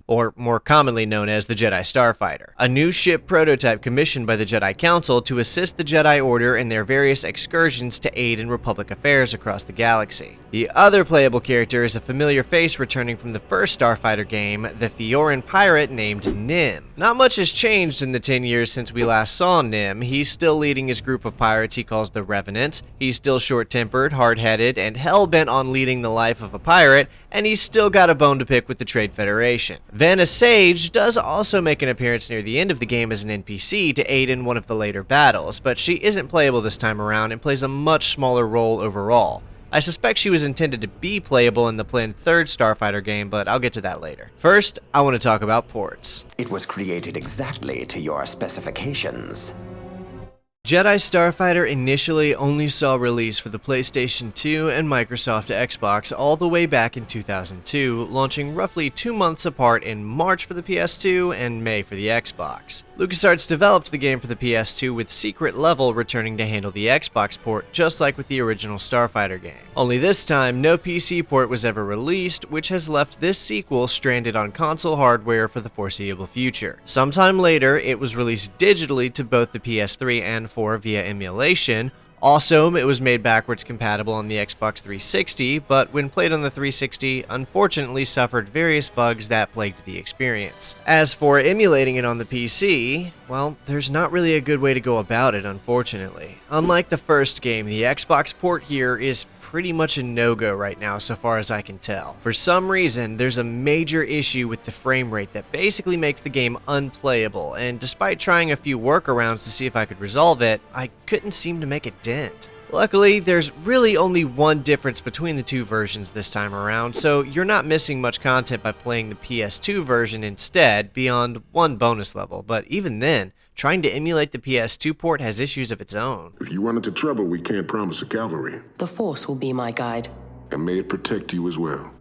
or more commonly known as the Jedi Starfighter, a new ship prototype commissioned by the Jedi Council to assist the Jedi Order in their various excursions to aid in Republic affairs across the galaxy. The other playable character is a familiar face returning from the first Starfighter game, the Fioran pirate named Nim. Not much has changed in the 10 years since we last saw Nim. He's still leading his group of pirates he calls the Revenant, he's still short-tempered, hard-headed, and hell-bent on leading the life of a pirate, and he's still got a bone to pick with the Trade Federation. Vanna Sage does also make an appearance near the end of the game as an NPC to aid in one of the later battles, but she isn't playable this time around and plays a much smaller role overall. I suspect she was intended to be playable in the planned third Starfighter game, but I'll get to that later. First, I want to talk about ports. It was created exactly to your specifications. Jedi Starfighter initially only saw release for the PlayStation 2 and Microsoft Xbox all the way back in 2002, launching roughly 2 months apart in March for the PS2 and May for the Xbox. LucasArts developed the game for the PS2 with Secret Level returning to handle the Xbox port, just like with the original Starfighter game. Only this time, no PC port was ever released, which has left this sequel stranded on console hardware for the foreseeable future. Sometime later, it was released digitally to both the PS3 and 4 via emulation. Also, it was made backwards compatible on the Xbox 360, but when played on the 360, unfortunately suffered various bugs that plagued the experience. As for emulating it on the PC, well, there's not really a good way to go about it, unfortunately. Unlike the first game, the Xbox port here is pretty much a no-go right now so far as I can tell. For some reason, there's a major issue with the frame rate that basically makes the game unplayable, and despite trying a few workarounds to see if I could resolve it, I couldn't seem to make a dent. Luckily, there's really only one difference between the two versions this time around, so you're not missing much content by playing the PS2 version instead, beyond one bonus level, but even then, trying to emulate the PS2 port has issues of its own. If you run into trouble, we can't promise a cavalry. The Force will be my guide. And may it protect you as well.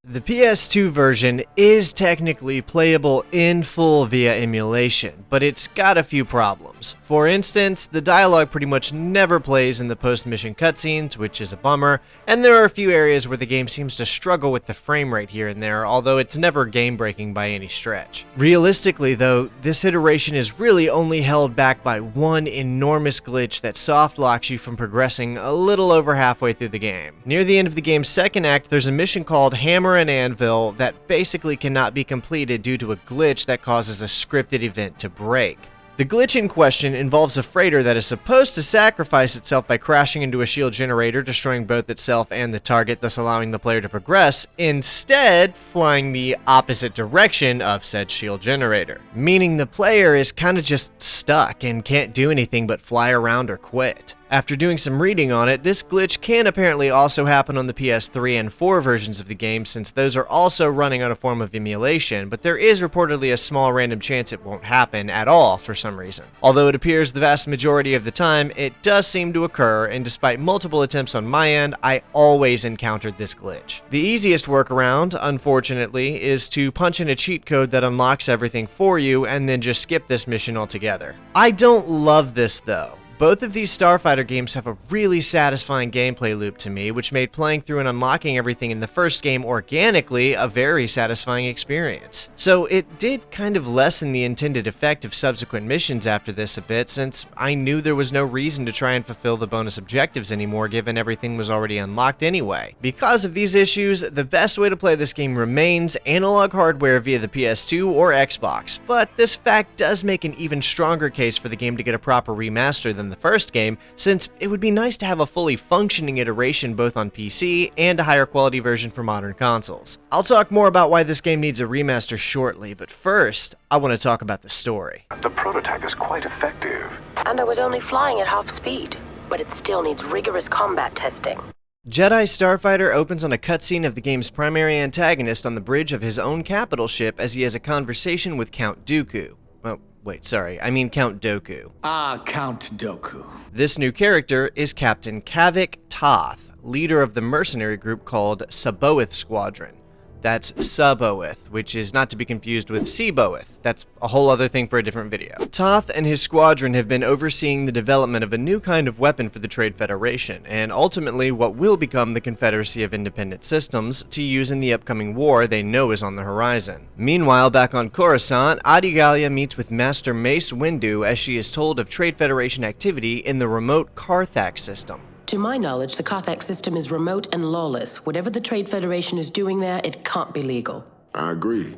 The PS2 version is technically playable in full via emulation, but it's got a few problems. For instance, the dialogue pretty much never plays in the post-mission cutscenes, which is a bummer, and there are a few areas where the game seems to struggle with the frame rate here and there, although it's never game-breaking by any stretch. Realistically though, this iteration is really only held back by one enormous glitch that soft locks you from progressing a little over halfway through the game. Near the end of the game's second act, there's a mission called Hammer and Anvil that basically cannot be completed due to a glitch that causes a scripted event to break. The glitch in question involves a freighter that is supposed to sacrifice itself by crashing into a shield generator, destroying both itself and the target, thus allowing the player to progress, instead flying the opposite direction of said shield generator. Meaning the player is kinda just stuck and can't do anything but fly around or quit. After doing some reading on it, this glitch can apparently also happen on the PS3 and 4 versions of the game, since those are also running on a form of emulation, but there is reportedly a small random chance it won't happen at all for some reason. Although it appears the vast majority of the time, it does seem to occur, and despite multiple attempts on my end, I always encountered this glitch. The easiest workaround, unfortunately, is to punch in a cheat code that unlocks everything for you and then just skip this mission altogether. I don't love this though. Both of these Starfighter games have a really satisfying gameplay loop to me, which made playing through and unlocking everything in the first game organically a very satisfying experience. So it did kind of lessen the intended effect of subsequent missions after this a bit, since I knew there was no reason to try and fulfill the bonus objectives anymore given everything was already unlocked anyway. Because of these issues, the best way to play this game remains analog hardware via the PS2 or Xbox, but this fact does make an even stronger case for the game to get a proper remaster than the first game, since it would be nice to have a fully functioning iteration both on PC and a higher quality version for modern consoles. I'll talk more about why this game needs a remaster shortly, but first, I want to talk about the story. The prototype is quite effective. And I was only flying at half speed, but it still needs rigorous combat testing. Jedi Starfighter opens on a cutscene of the game's primary antagonist on the bridge of his own capital ship as he has a conversation with Count Dooku. Oh, wait, sorry, I mean Count Dooku. Ah, Count Dooku. This new character is Captain Kavik Toth, leader of the mercenary group called Saboeth Squadron. That's Saboeth, which is not to be confused with Seaboeth. That's a whole other thing for a different video. Toth and his squadron have been overseeing the development of a new kind of weapon for the Trade Federation, and ultimately what will become the Confederacy of Independent Systems to use in the upcoming war they know is on the horizon. Meanwhile, back on Coruscant, Adigalia meets with Master Mace Windu as she is told of Trade Federation activity in the remote Carthax system. To my knowledge, the Carthax system is remote and lawless. Whatever the Trade Federation is doing there, it can't be legal. I agree.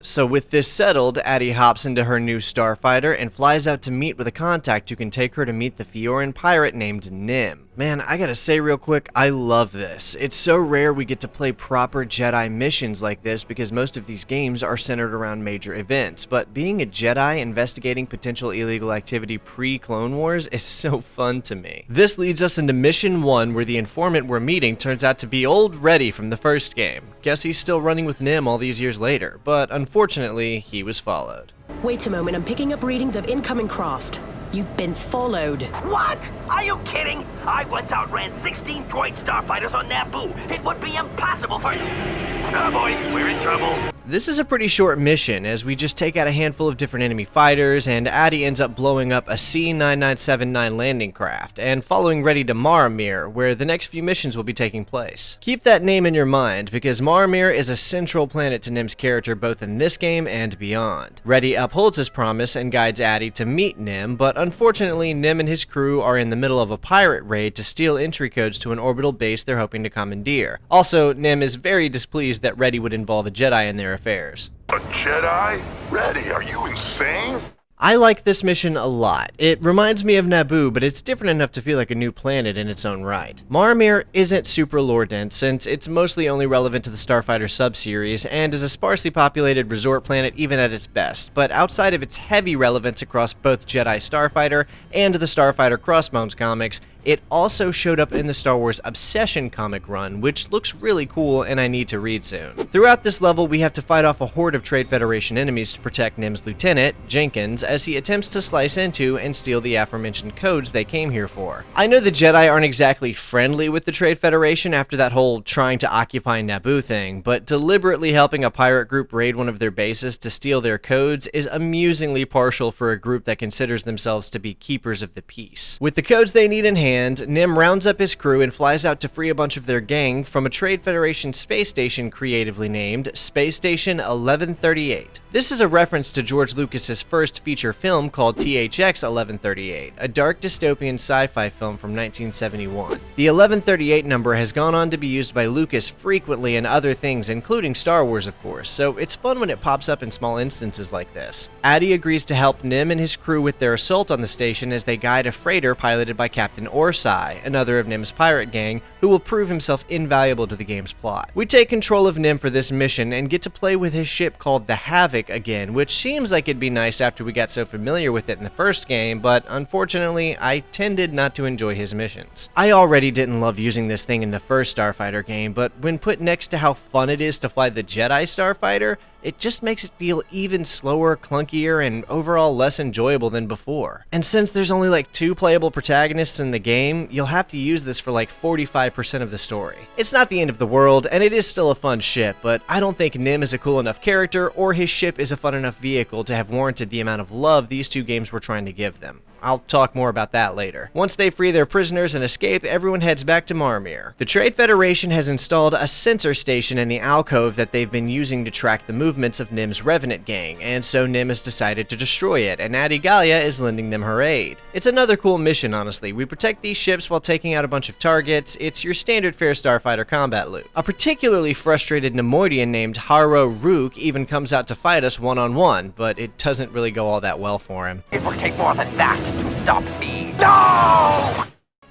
So with this settled, Addie hops into her new Starfighter and flies out to meet with a contact who can take her to meet the Fioran pirate named Nim. Man, I gotta say real quick, I love this. It's so rare we get to play proper Jedi missions like this because most of these games are centered around major events, but being a Jedi investigating potential illegal activity pre-Clone Wars is so fun to me. This leads us into Mission 1, where the informant we're meeting turns out to be old Reddy from the first game. Guess he's still running with Nim all these years later, but unfortunately, he was followed. Wait a moment, I'm picking up readings of incoming craft. You've been followed. What? Are you kidding? I once outran 16 droid starfighters on Naboo. It would be impossible for... Oh boy, we're in trouble. This is a pretty short mission, as we just take out a handful of different enemy fighters, and Addie ends up blowing up a C-9979 landing craft, and following Reddy to Maramir, where the next few missions will be taking place. Keep that name in your mind, because Maramir is a central planet to Nim's character both in this game and beyond. Reddy upholds his promise and guides Addie to meet Nim, but unfortunately Nim and his crew are in the middle of a pirate raid to steal entry codes to an orbital base they're hoping to commandeer. Also, Nim is very displeased that Reddy would involve a Jedi in their affairs. A Jedi? Reddy, are you insane? I like this mission a lot. It reminds me of Naboo, but it's different enough to feel like a new planet in its own right. Maramir isn't super lore-dense, since it's mostly only relevant to the Starfighter subseries, and is a sparsely populated resort planet even at its best, but outside of its heavy relevance across both Jedi Starfighter and the Starfighter Crossbones comics, it also showed up in the Star Wars Obsession comic run, which looks really cool and I need to read soon. Throughout this level, we have to fight off a horde of Trade Federation enemies to protect Nim's lieutenant, Jenkins, as he attempts to slice into and steal the aforementioned codes they came here for. I know the Jedi aren't exactly friendly with the Trade Federation after that whole trying to occupy Naboo thing, but deliberately helping a pirate group raid one of their bases to steal their codes is amusingly partial for a group that considers themselves to be keepers of the peace. With the codes they need in hand, Nim rounds up his crew and flies out to free a bunch of their gang from a Trade Federation space station creatively named Space Station 1138. This is a reference to George Lucas's first feature film called THX 1138, a dark dystopian sci-fi film from 1971. The 1138 number has gone on to be used by Lucas frequently in other things, including Star Wars of course, so it's fun when it pops up in small instances like this. Addy agrees to help Nim and his crew with their assault on the station as they guide a freighter piloted by Captain Orsai, another of Nim's pirate gang, who will prove himself invaluable to the game's plot. We take control of Nim for this mission and get to play with his ship called the Havoc again, which seems like it'd be nice after we got so familiar with it in the first game, but unfortunately, I tended not to enjoy his missions. I already didn't love using this thing in the first Starfighter game, but when put next to how fun it is to fly the Jedi Starfighter, it just makes it feel even slower, clunkier, and overall less enjoyable than before. And since there's only like 2 playable protagonists in the game, you'll have to use this for like 45% of the story. It's not the end of the world, and it is still a fun ship, but I don't think Nim is a cool enough character or his ship is a fun enough vehicle to have warranted the amount of love these 2 games were trying to give them. I'll talk more about that later. Once they free their prisoners and escape, everyone heads back to Marmir. The Trade Federation has installed a sensor station in the alcove that they've been using to track the movements of Nim's Revenant gang, and so Nim has decided to destroy it, and Adi Gallia is lending them her aid. It's another cool mission, honestly. We protect these ships while taking out a bunch of targets. It's your standard fare Starfighter combat loop. A particularly frustrated Nemoidian named Haro Rook even comes out to fight us one-on-one, but it doesn't really go all that well for him. It will take more than that to stop me. No!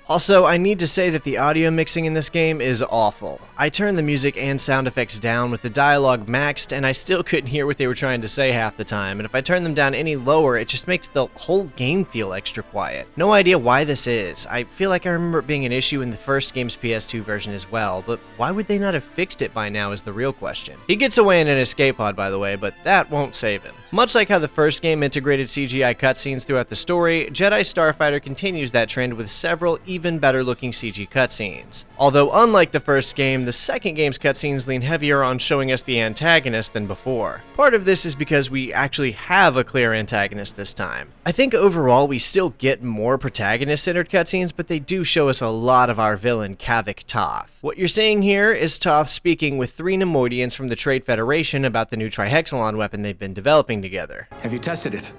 Also, I need to say that the audio mixing in this game is awful. I turned the music and sound effects down with the dialogue maxed, and I still couldn't hear what they were trying to say half the time, and if I turn them down any lower, it just makes the whole game feel extra quiet. No idea why this is. I feel like I remember it being an issue in the first game's PS2 version as well, but why would they not have fixed it by now is the real question. He gets away in an escape pod, by the way, but that won't save him. Much like how the first game integrated CGI cutscenes throughout the story, Jedi Starfighter continues that trend with several even better looking CG cutscenes. Although unlike the first game, the second game's cutscenes lean heavier on showing us the antagonist than before. Part of this is because we actually have a clear antagonist this time. I think overall we still get more protagonist-centered cutscenes, but they do show us a lot of our villain, Kavik Toth. What you're seeing here is Toth speaking with 3 Nemoidians from the Trade Federation about the new Trihexalon weapon they've been developing together. Have you tested it?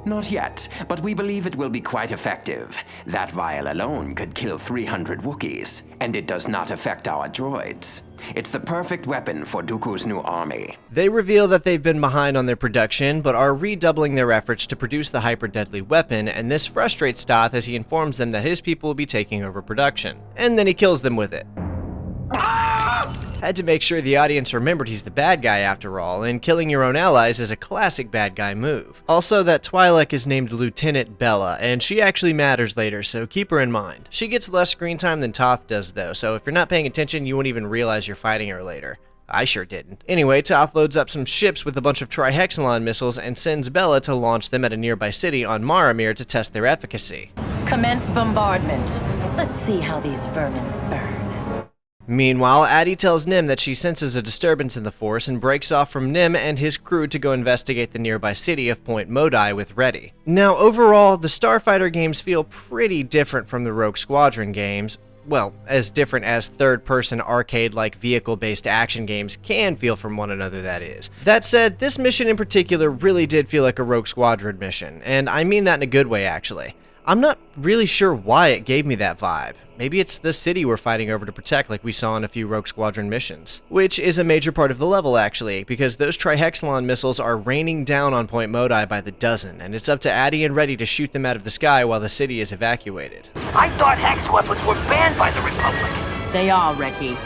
Not yet, but we believe it will be quite effective. That vial alone could kill 300 Wookiees, and it does not affect our droids. It's the perfect weapon for Dooku's new army. They reveal that they've been behind on their production, but are redoubling their efforts to produce the hyper-deadly weapon, and this frustrates Toth as he informs them that his people will be taking over production. And then he kills them with it. Had to make sure the audience remembered he's the bad guy after all, and killing your own allies is a classic bad guy move. Also, that Twi'lek is named Lieutenant Bella, and she actually matters later, so keep her in mind. She gets less screen time than Toth does though, so if you're not paying attention, you won't even realize you're fighting her later. I sure didn't. Anyway, Toth loads up some ships with a bunch of Trihexalon missiles and sends Bella to launch them at a nearby city on Marmir to test their efficacy. Commence bombardment. Let's see how these vermin burn. Meanwhile, Addy tells Nim that she senses a disturbance in the Force and breaks off from Nim and his crew to go investigate the nearby city of Point Modi with Reddy. Now, overall, the Starfighter games feel pretty different from the Rogue Squadron games. Well, as different as third-person arcade-like vehicle-based action games can feel from one another, that is. That said, this mission in particular really did feel like a Rogue Squadron mission, and I mean that in a good way, actually. I'm not really sure why it gave me that vibe. Maybe it's the city we're fighting over to protect like we saw in a few Rogue Squadron missions. Which is a major part of the level actually, because those Trihexalon missiles are raining down on Point Modi by the dozen, and it's up to Addy and Reddy to shoot them out of the sky while the city is evacuated. I thought hex weapons were banned by the Republic. They are, Reddy.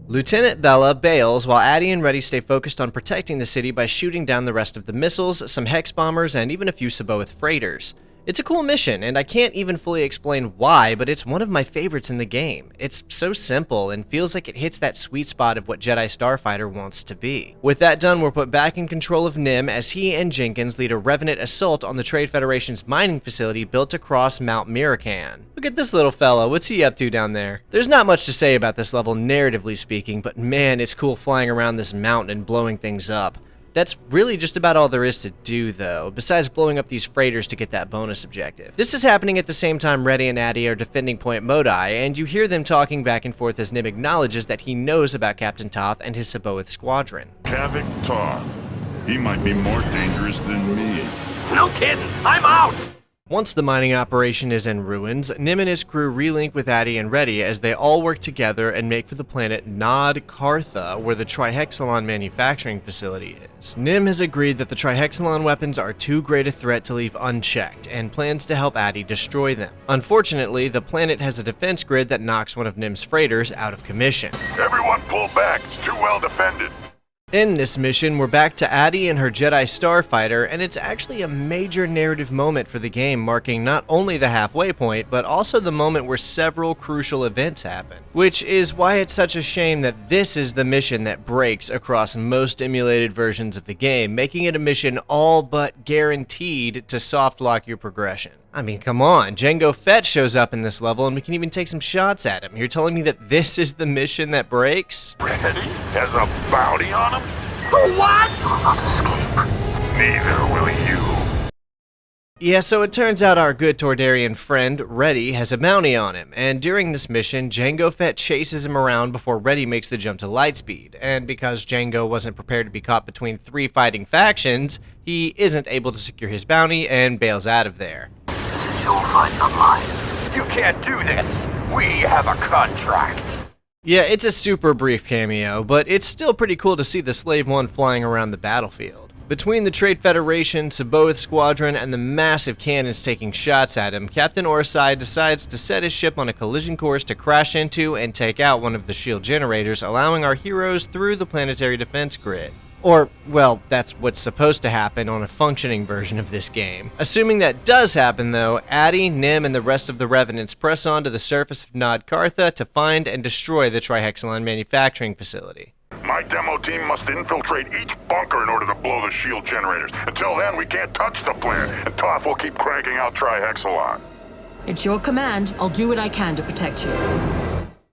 Lieutenant Bella bails while Addy and Reddy stay focused on protecting the city by shooting down the rest of the missiles, some hex bombers, and even a few Saboth freighters. It's a cool mission, and I can't even fully explain why, but it's one of my favorites in the game. It's so simple and feels like it hits that sweet spot of what Jedi Starfighter wants to be. With that done, we're put back in control of Nim as he and Jenkins lead a Revenant assault on the Trade Federation's mining facility built across Mount Mirakan. Look at this little fella, what's he up to down there? There's not much to say about this level narratively speaking, but man, it's cool flying around this mountain and blowing things up. That's really just about all there is to do, though, besides blowing up these freighters to get that bonus objective. This is happening at the same time Reddy and Addy are defending Point Modi, and you hear them talking back and forth as Nim acknowledges that he knows about Captain Toth and his Saboth squadron. Kavik Toth. He might be more dangerous than me. No kidding, I'm out! Once the mining operation is in ruins, Nim and his crew relink with Addy and Reddy as they all work together and make for the planet Nod Kartha, where the Trihexalon manufacturing facility is. Nim has agreed that the Trihexalon weapons are too great a threat to leave unchecked, and plans to help Addy destroy them. Unfortunately, the planet has a defense grid that knocks one of Nim's freighters out of commission. Everyone pull back, it's too well defended. In this mission, we're back to Addy and her Jedi Starfighter, and it's actually a major narrative moment for the game, marking not only the halfway point, but also the moment where several crucial events happen. Which is why it's such a shame that this is the mission that breaks across most emulated versions of the game, making it a mission all but guaranteed to soft lock your progression. I mean, come on, Jango Fett shows up in this level and we can even take some shots at him. You're telling me that this is the mission that breaks? Reddy has a bounty on him? What? You'll not escape. Neither will you. Yeah, so it turns out our good Tordarian friend, Reddy, has a bounty on him, and during this mission, Jango Fett chases him around before Reddy makes the jump to lightspeed, and because Jango wasn't prepared to be caught between three fighting factions, he isn't able to secure his bounty and bails out of there. This is your fight, not mine. You can't do this. We have a contract. Yeah, it's a super brief cameo, but it's still pretty cool to see the Slave One flying around the battlefield. Between the Trade Federation, Saboth Squadron, and the massive cannons taking shots at him, Captain Orsai decides to set his ship on a collision course to crash into and take out one of the shield generators, allowing our heroes through the planetary defense grid. Or, well, that's what's supposed to happen on a functioning version of this game. Assuming that does happen though, Addy, Nim, and the rest of the Revenants press on to the surface of Nod Kartha to find and destroy the Trihexalon manufacturing facility. My demo team must infiltrate each bunker in order to blow the shield generators. Until then, we can't touch the plant, and Toth will keep cranking out Trihexalon. It's your command. I'll do what I can to protect you.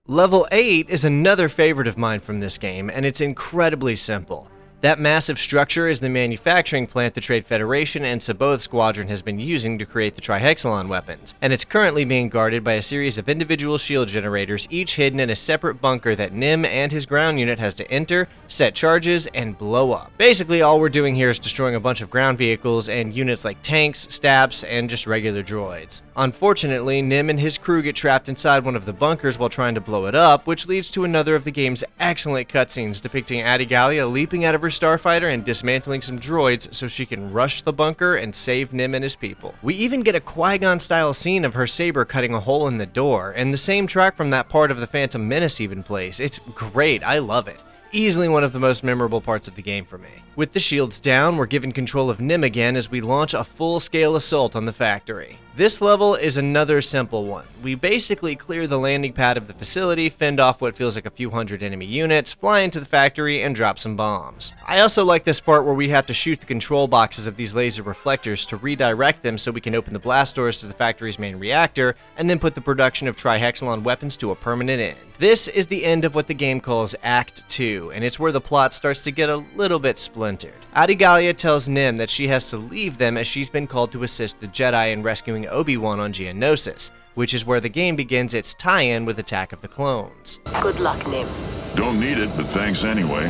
Level 8 is another favorite of mine from this game, and it's incredibly simple. That massive structure is the manufacturing plant the Trade Federation and Saboth Squadron has been using to create the Trihexalon weapons, and it's currently being guarded by a series of individual shield generators, each hidden in a separate bunker that Nim and his ground unit has to enter, set charges, and blow up. Basically, all we're doing here is destroying a bunch of ground vehicles and units like tanks, stabs, and just regular droids. Unfortunately, Nim and his crew get trapped inside one of the bunkers while trying to blow it up, which leads to another of the game's excellent cutscenes depicting Addy Gallia leaping out of her Starfighter and dismantling some droids so she can rush the bunker and save Nim and his people. We even get a Qui-Gon style scene of her saber cutting a hole in the door, and the same track from that part of the Phantom Menace even plays. It's great, I love it. Easily one of the most memorable parts of the game for me. With the shields down, we're given control of Nim again as we launch a full-scale assault on the factory. This level is another simple one. We basically clear the landing pad of the facility, fend off what feels like a few hundred enemy units, fly into the factory, and drop some bombs. I also like this part where we have to shoot the control boxes of these laser reflectors to redirect them so we can open the blast doors to the factory's main reactor, and then put the production of Trihexalon weapons to a permanent end. This is the end of what the game calls Act 2, and it's where the plot starts to get a little bit splintered. Addy Gallia tells Nim that she has to leave them as she's been called to assist the Jedi in rescuing Obi-Wan on Geonosis, which is where the game begins its tie-in with Attack of the Clones. Good luck, Nim. Don't need it, but thanks anyway.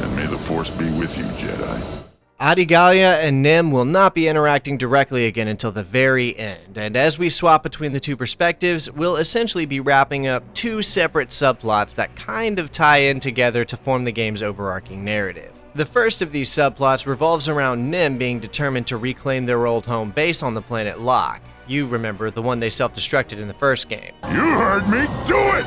And may the Force be with you, Jedi. Addy Gallia and Nim will not be interacting directly again until the very end, and as we swap between the two perspectives, we'll essentially be wrapping up two separate subplots that kind of tie in together to form the game's overarching narrative. The first of these subplots revolves around Nim being determined to reclaim their old home base on the planet Locke. You remember, the one they self-destructed in the first game. You heard me, do it!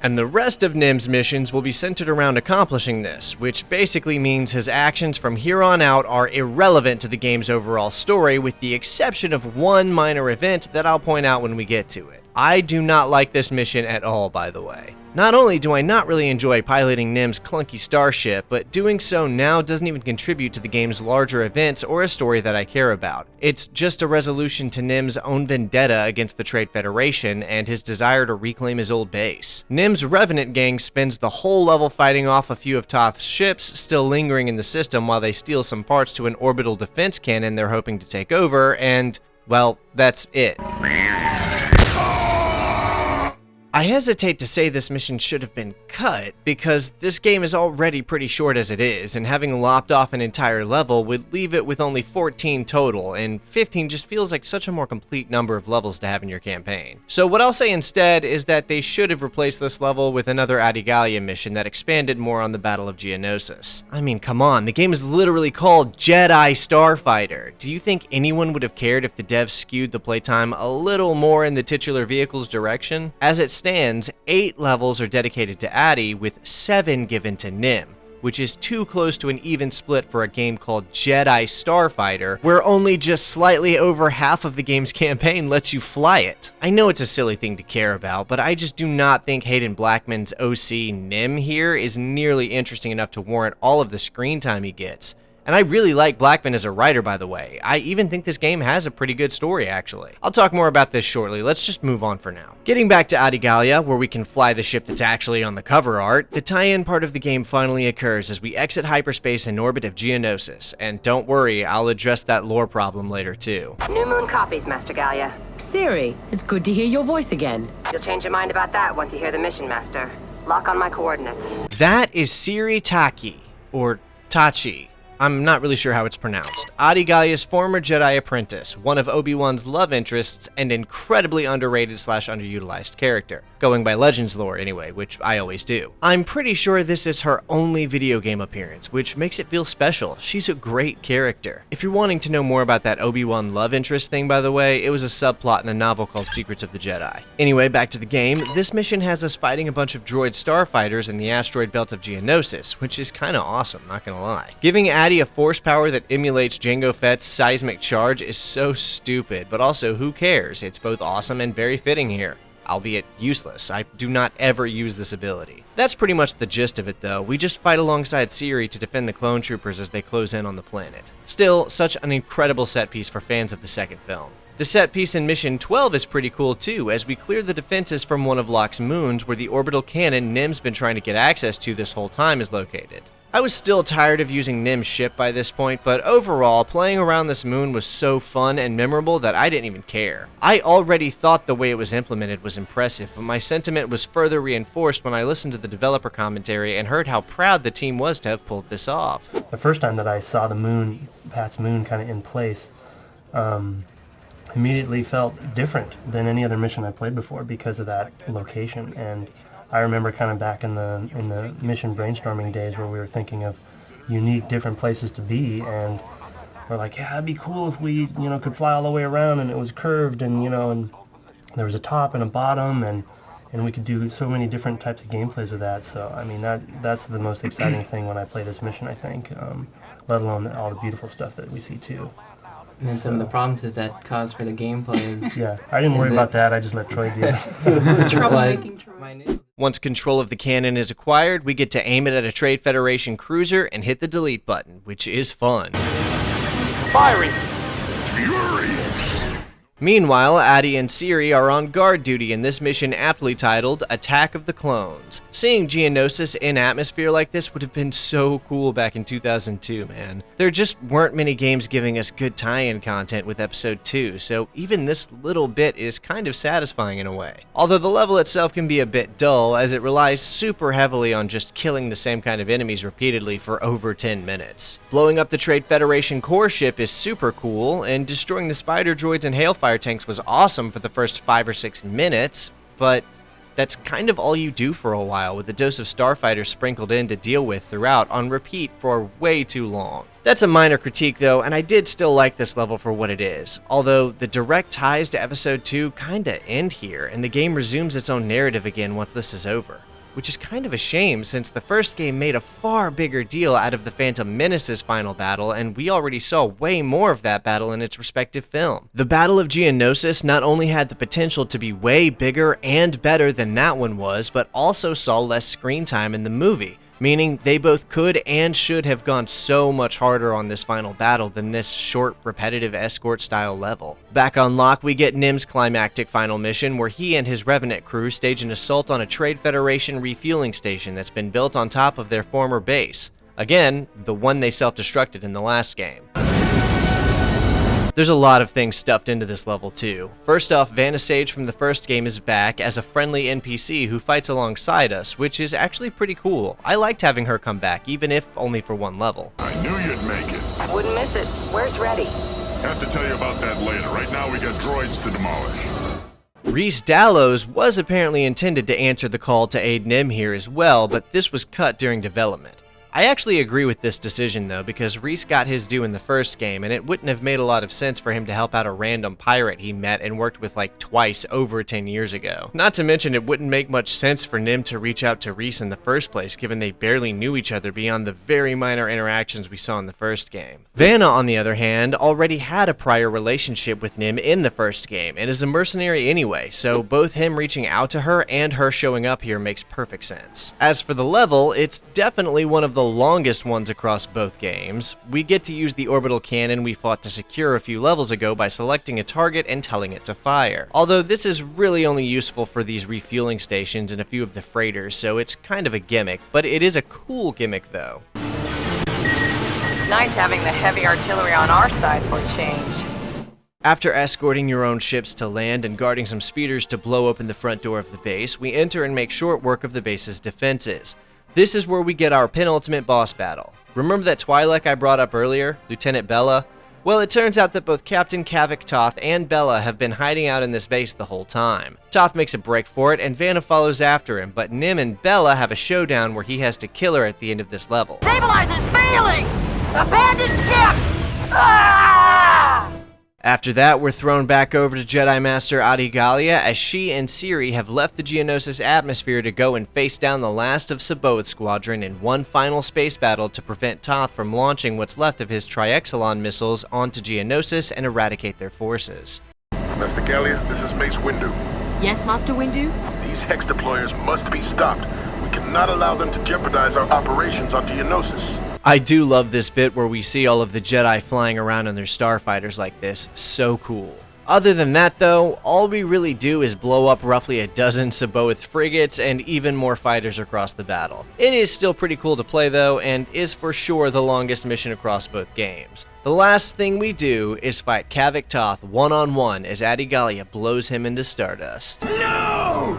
And the rest of Nim's missions will be centered around accomplishing this, which basically means his actions from here on out are irrelevant to the game's overall story, with the exception of one minor event that I'll point out when we get to it. I do not like this mission at all, by the way. Not only do I not really enjoy piloting Nim's clunky starship, but doing so now doesn't even contribute to the game's larger events or a story that I care about. It's just a resolution to Nim's own vendetta against the Trade Federation and his desire to reclaim his old base. Nim's Revenant gang spends the whole level fighting off a few of Toth's ships still lingering in the system while they steal some parts to an orbital defense cannon they're hoping to take over, and, well, that's it. I hesitate to say this mission should have been cut, because this game is already pretty short as it is, and having lopped off an entire level would leave it with only 14 total, and 15 just feels like such a more complete number of levels to have in your campaign. So what I'll say instead is that they should have replaced this level with another Adigalia mission that expanded more on the Battle of Geonosis. I mean, come on, the game is literally called Jedi Starfighter. Do you think anyone would have cared if the devs skewed the playtime a little more in the titular vehicle's direction? As it stands, 8 levels are dedicated to Adi, with 7 given to Nim, which is too close to an even split for a game called Jedi Starfighter, where only just slightly over half of the game's campaign lets you fly it. I know it's a silly thing to care about, but I just do not think Hayden Blackman's OC Nim here is nearly interesting enough to warrant all of the screen time he gets. And I really like Blackman as a writer, by the way. I even think this game has a pretty good story, actually. I'll talk more about this shortly, let's just move on for now. Getting back to Adigalia, where we can fly the ship that's actually on the cover art, the tie-in part of the game finally occurs as we exit hyperspace in orbit of Geonosis. And don't worry, I'll address that lore problem later too. New Moon copies, Master Gallia. Siri, it's good to hear your voice again. You'll change your mind about that once you hear the mission, Master. Lock on my coordinates. That is Siri Taki, or Tachi. I'm not really sure how it's pronounced. Adigalia's former Jedi apprentice, one of Obi-Wan's love interests, and incredibly underrated / underutilized character. Going by Legends lore anyway, which I always do. I'm pretty sure this is her only video game appearance, which makes it feel special. She's a great character. If you're wanting to know more about that Obi-Wan love interest thing, by the way, it was a subplot in a novel called Secrets of the Jedi. Anyway, back to the game. This mission has us fighting a bunch of droid starfighters in the asteroid belt of Geonosis, which is kinda awesome, not gonna lie. Giving Adi a force power that emulates Jango Fett's seismic charge is so stupid, but also who cares? It's both awesome and very fitting here. Albeit useless. I do not ever use this ability. That's pretty much the gist of it though. We just fight alongside Siri to defend the clone troopers as they close in on the planet. Still, such an incredible set piece for fans of the second film. The set piece in Mission 12 is pretty cool too, as we clear the defenses from one of Locke's moons where the orbital cannon Nim's been trying to get access to this whole time is located. I was still tired of using Nim's ship by this point, but overall, playing around this moon was so fun and memorable that I didn't even care. I already thought the way it was implemented was impressive, but my sentiment was further reinforced when I listened to the developer commentary and heard how proud the team was to have pulled this off. The first time that I saw the moon, Pat's moon, kind of in place, immediately felt different than any other mission I played before because of that location. And I remember kind of back in the mission brainstorming days where we were thinking of unique different places to be, and we're like, yeah, it'd be cool if we, could fly all the way around and it was curved, and and there was a top and a bottom, and we could do so many different types of gameplays with that. So I mean, that's the most exciting thing when I play this mission, I think, let alone all the beautiful stuff that we see too. And then some of the problems that caused for the gameplay is... Yeah, I didn't worry about that, I just let Troy do it. Once control of the cannon is acquired, we get to aim it at a Trade Federation cruiser and hit the delete button, which is fun. Firing! Furious! Meanwhile, Adi and Siri are on guard duty in this mission aptly titled Attack of the Clones. Seeing Geonosis in atmosphere like this would have been so cool back in 2002, man. There just weren't many games giving us good tie-in content with Episode 2, so even this little bit is kind of satisfying in a way. Although the level itself can be a bit dull, as it relies super heavily on just killing the same kind of enemies repeatedly for over 10 minutes. Blowing up the Trade Federation core ship is super cool, and destroying the spider droids and hailfire tanks was awesome for the first 5 or 6 minutes, but that's kind of all you do for a while, with a dose of Starfighter sprinkled in to deal with throughout on repeat for way too long. That's a minor critique though, and I did still like this level for what it is, although the direct ties to Episode 2 kinda end here, and the game resumes its own narrative again once this is over. which is kind of a shame since the first game made a far bigger deal out of the Phantom Menace's final battle, and we already saw way more of that battle in its respective film. The Battle of Geonosis not only had the potential to be way bigger and better than that one was, but also saw less screen time in the movie, meaning they both could and should have gone so much harder on this final battle than this short, repetitive escort-style level. Back on Locke, we get Nim's climactic final mission where he and his Revenant crew stage an assault on a Trade Federation refueling station that's been built on top of their former base. Again, the one they self-destructed in the last game. There's a lot of things stuffed into this level too. First off, Vanna Sage from the first game is back as a friendly NPC who fights alongside us, which is actually pretty cool. I liked having her come back, even if only for one level. I knew you'd make it. Wouldn't miss it. Where's Reddy? Have to tell you about that later. Right now we got droids to demolish. Rhys Dallows was apparently intended to answer the call to aid Nim here as well, but this was cut during development. I actually agree with this decision though, because Rhys got his due in the first game, and it wouldn't have made a lot of sense for him to help out a random pirate he met and worked with like twice over 10 years ago. Not to mention it wouldn't make much sense for Nim to reach out to Rhys in the first place, given they barely knew each other beyond the very minor interactions we saw in the first game. Vanna, on the other hand, already had a prior relationship with Nim in the first game, and is a mercenary anyway, so both him reaching out to her and her showing up here makes perfect sense. As for the level, it's definitely one of the longest ones across both games. We get to use the orbital cannon we fought to secure a few levels ago by selecting a target and telling it to fire. Although this is really only useful for these refueling stations and a few of the freighters, so it's kind of a gimmick, but it is a cool gimmick though. It's nice having the heavy artillery on our side for a change. After escorting your own ships to land and guarding some speeders to blow open the front door of the base, we enter and make short work of the base's defenses. This is where we get our penultimate boss battle. Remember that Twi'lek I brought up earlier, Lieutenant Bella? Well, it turns out that both Captain Kavik Toth and Bella have been hiding out in this base the whole time. Toth makes a break for it, and Vanna follows after him, but Nim and Bella have a showdown where he has to kill her at the end of this level. Stabilizer's failing! Abandoned ship! Ah! After that, we're thrown back over to Jedi Master Adi Gallia as she and Ciri have left the Geonosis atmosphere to go and face down the last of Saboth Squadron in one final space battle to prevent Toth from launching what's left of his Triexelon missiles onto Geonosis and eradicate their forces. Master Gallia, this is Mace Windu. Yes, Master Windu? These hex deployers must be stopped. We cannot allow them to jeopardize our operations on Geonosis. I do love this bit where we see all of the Jedi flying around on their starfighters like this. So cool. Other than that though, all we really do is blow up roughly a dozen Saboth frigates and even more fighters across the battle. It is still pretty cool to play though, and is for sure the longest mission across both games. The last thing we do is fight Kavik Toth one-on-one as Adi Gallia blows him into stardust. No!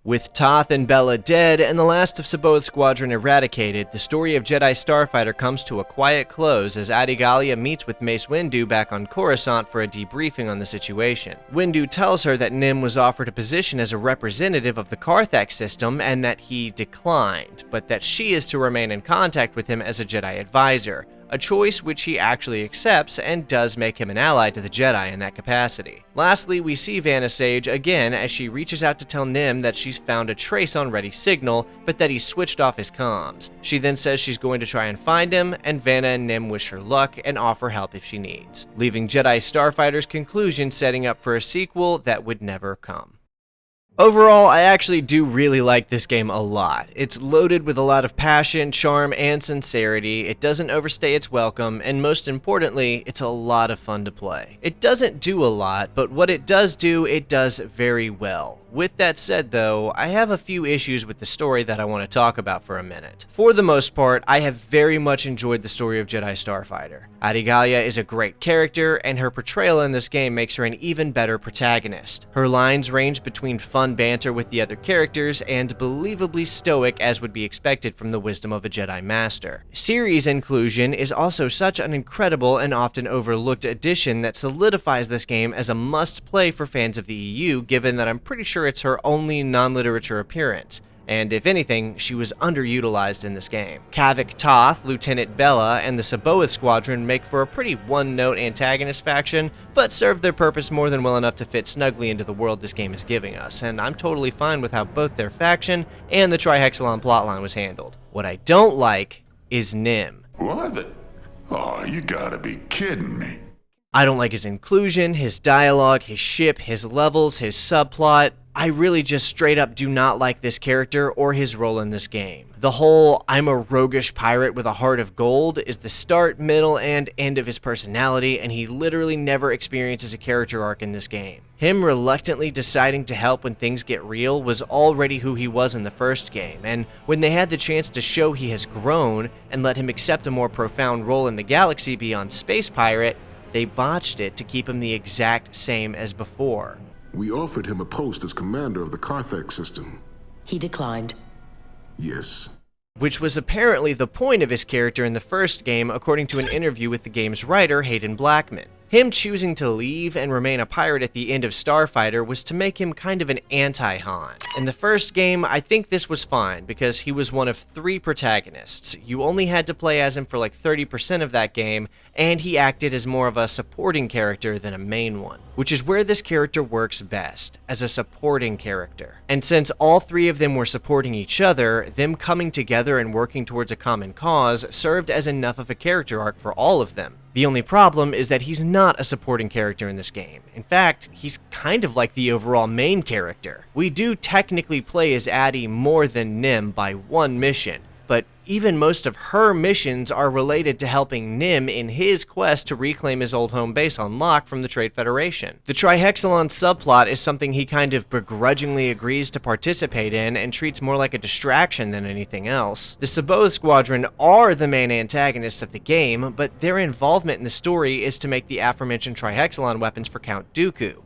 With Toth and Bella dead and the last of Saboth Squadron eradicated, the story of Jedi Starfighter comes to a quiet close as Adi Gallia meets with Mace Windu back on Coruscant for a debriefing on the situation. Windu tells her that Nim was offered a position as a representative of the Carthax system and that he declined, but that she is to remain in contact with him as a Jedi advisor. A choice which he actually accepts and does make him an ally to the Jedi in that capacity. Lastly, we see Vanna Sage again as she reaches out to tell Nim that she's found a trace on Reddy's signal, but that he's switched off his comms. She then says she's going to try and find him, and Vanna and Nim wish her luck and offer help if she needs, leaving Jedi Starfighter's conclusion setting up for a sequel that would never come. Overall, I actually do really like this game a lot. It's loaded with a lot of passion, charm, and sincerity, it doesn't overstay its welcome, and most importantly, it's a lot of fun to play. It doesn't do a lot, but what it does do, it does very well. With that said though, I have a few issues with the story that I want to talk about for a minute. For the most part, I have very much enjoyed the story of Jedi Starfighter. Adi Gallia is a great character, and her portrayal in this game makes her an even better protagonist. Her lines range between fun banter with the other characters and believably stoic as would be expected from the wisdom of a Jedi Master. Ciri's inclusion is also such an incredible and often overlooked addition that solidifies this game as a must-play for fans of the EU, given that I'm pretty sure it's her only non-literature appearance. and if anything, she was underutilized in this game. Kavik Toth, Lieutenant Bella, and the Saboeth Squadron make for a pretty one-note antagonist faction, but serve their purpose more than well enough to fit snugly into the world this game is giving us, and I'm totally fine with how both their faction and the Trihexalon plotline was handled. What I don't like is Nim. What? Oh, you gotta be kidding me. I don't like his inclusion, his dialogue, his ship, his levels, his subplot. I really just straight up do not like this character or his role in this game. The whole "I'm a roguish pirate with a heart of gold" is the start, middle, and end of his personality, and he literally never experiences a character arc in this game. Him reluctantly deciding to help when things get real was already who he was in the first game, and when they had the chance to show he has grown and let him accept a more profound role in the galaxy beyond Space Pirate, they botched it to keep him the exact same as before. We offered him a post as commander of the Carthax system. He declined. Yes. Which was apparently the point of his character in the first game, according to an interview with the game's writer, Hayden Blackman. Him choosing to leave and remain a pirate at the end of Starfighter was to make him kind of an anti-Han. In the first game, I think this was fine, because he was one of 3 protagonists. You only had to play as him for like 30% of that game, and he acted as more of a supporting character than a main one, which is where this character works best, as a supporting character. And since all 3 of them were supporting each other, them coming together and working towards a common cause served as enough of a character arc for all of them. The only problem is that he's not a supporting character in this game. In fact, he's kind of like the overall main character. We do technically play as Addie more than Nim by 1 mission, but even most of her missions are related to helping Nim in his quest to reclaim his old home base on Locke from the Trade Federation. The Trihexalon subplot is something he kind of begrudgingly agrees to participate in and treats more like a distraction than anything else. The Saboeth Squadron are the main antagonists of the game, but their involvement in the story is to make the aforementioned Trihexalon weapons for Count Dooku.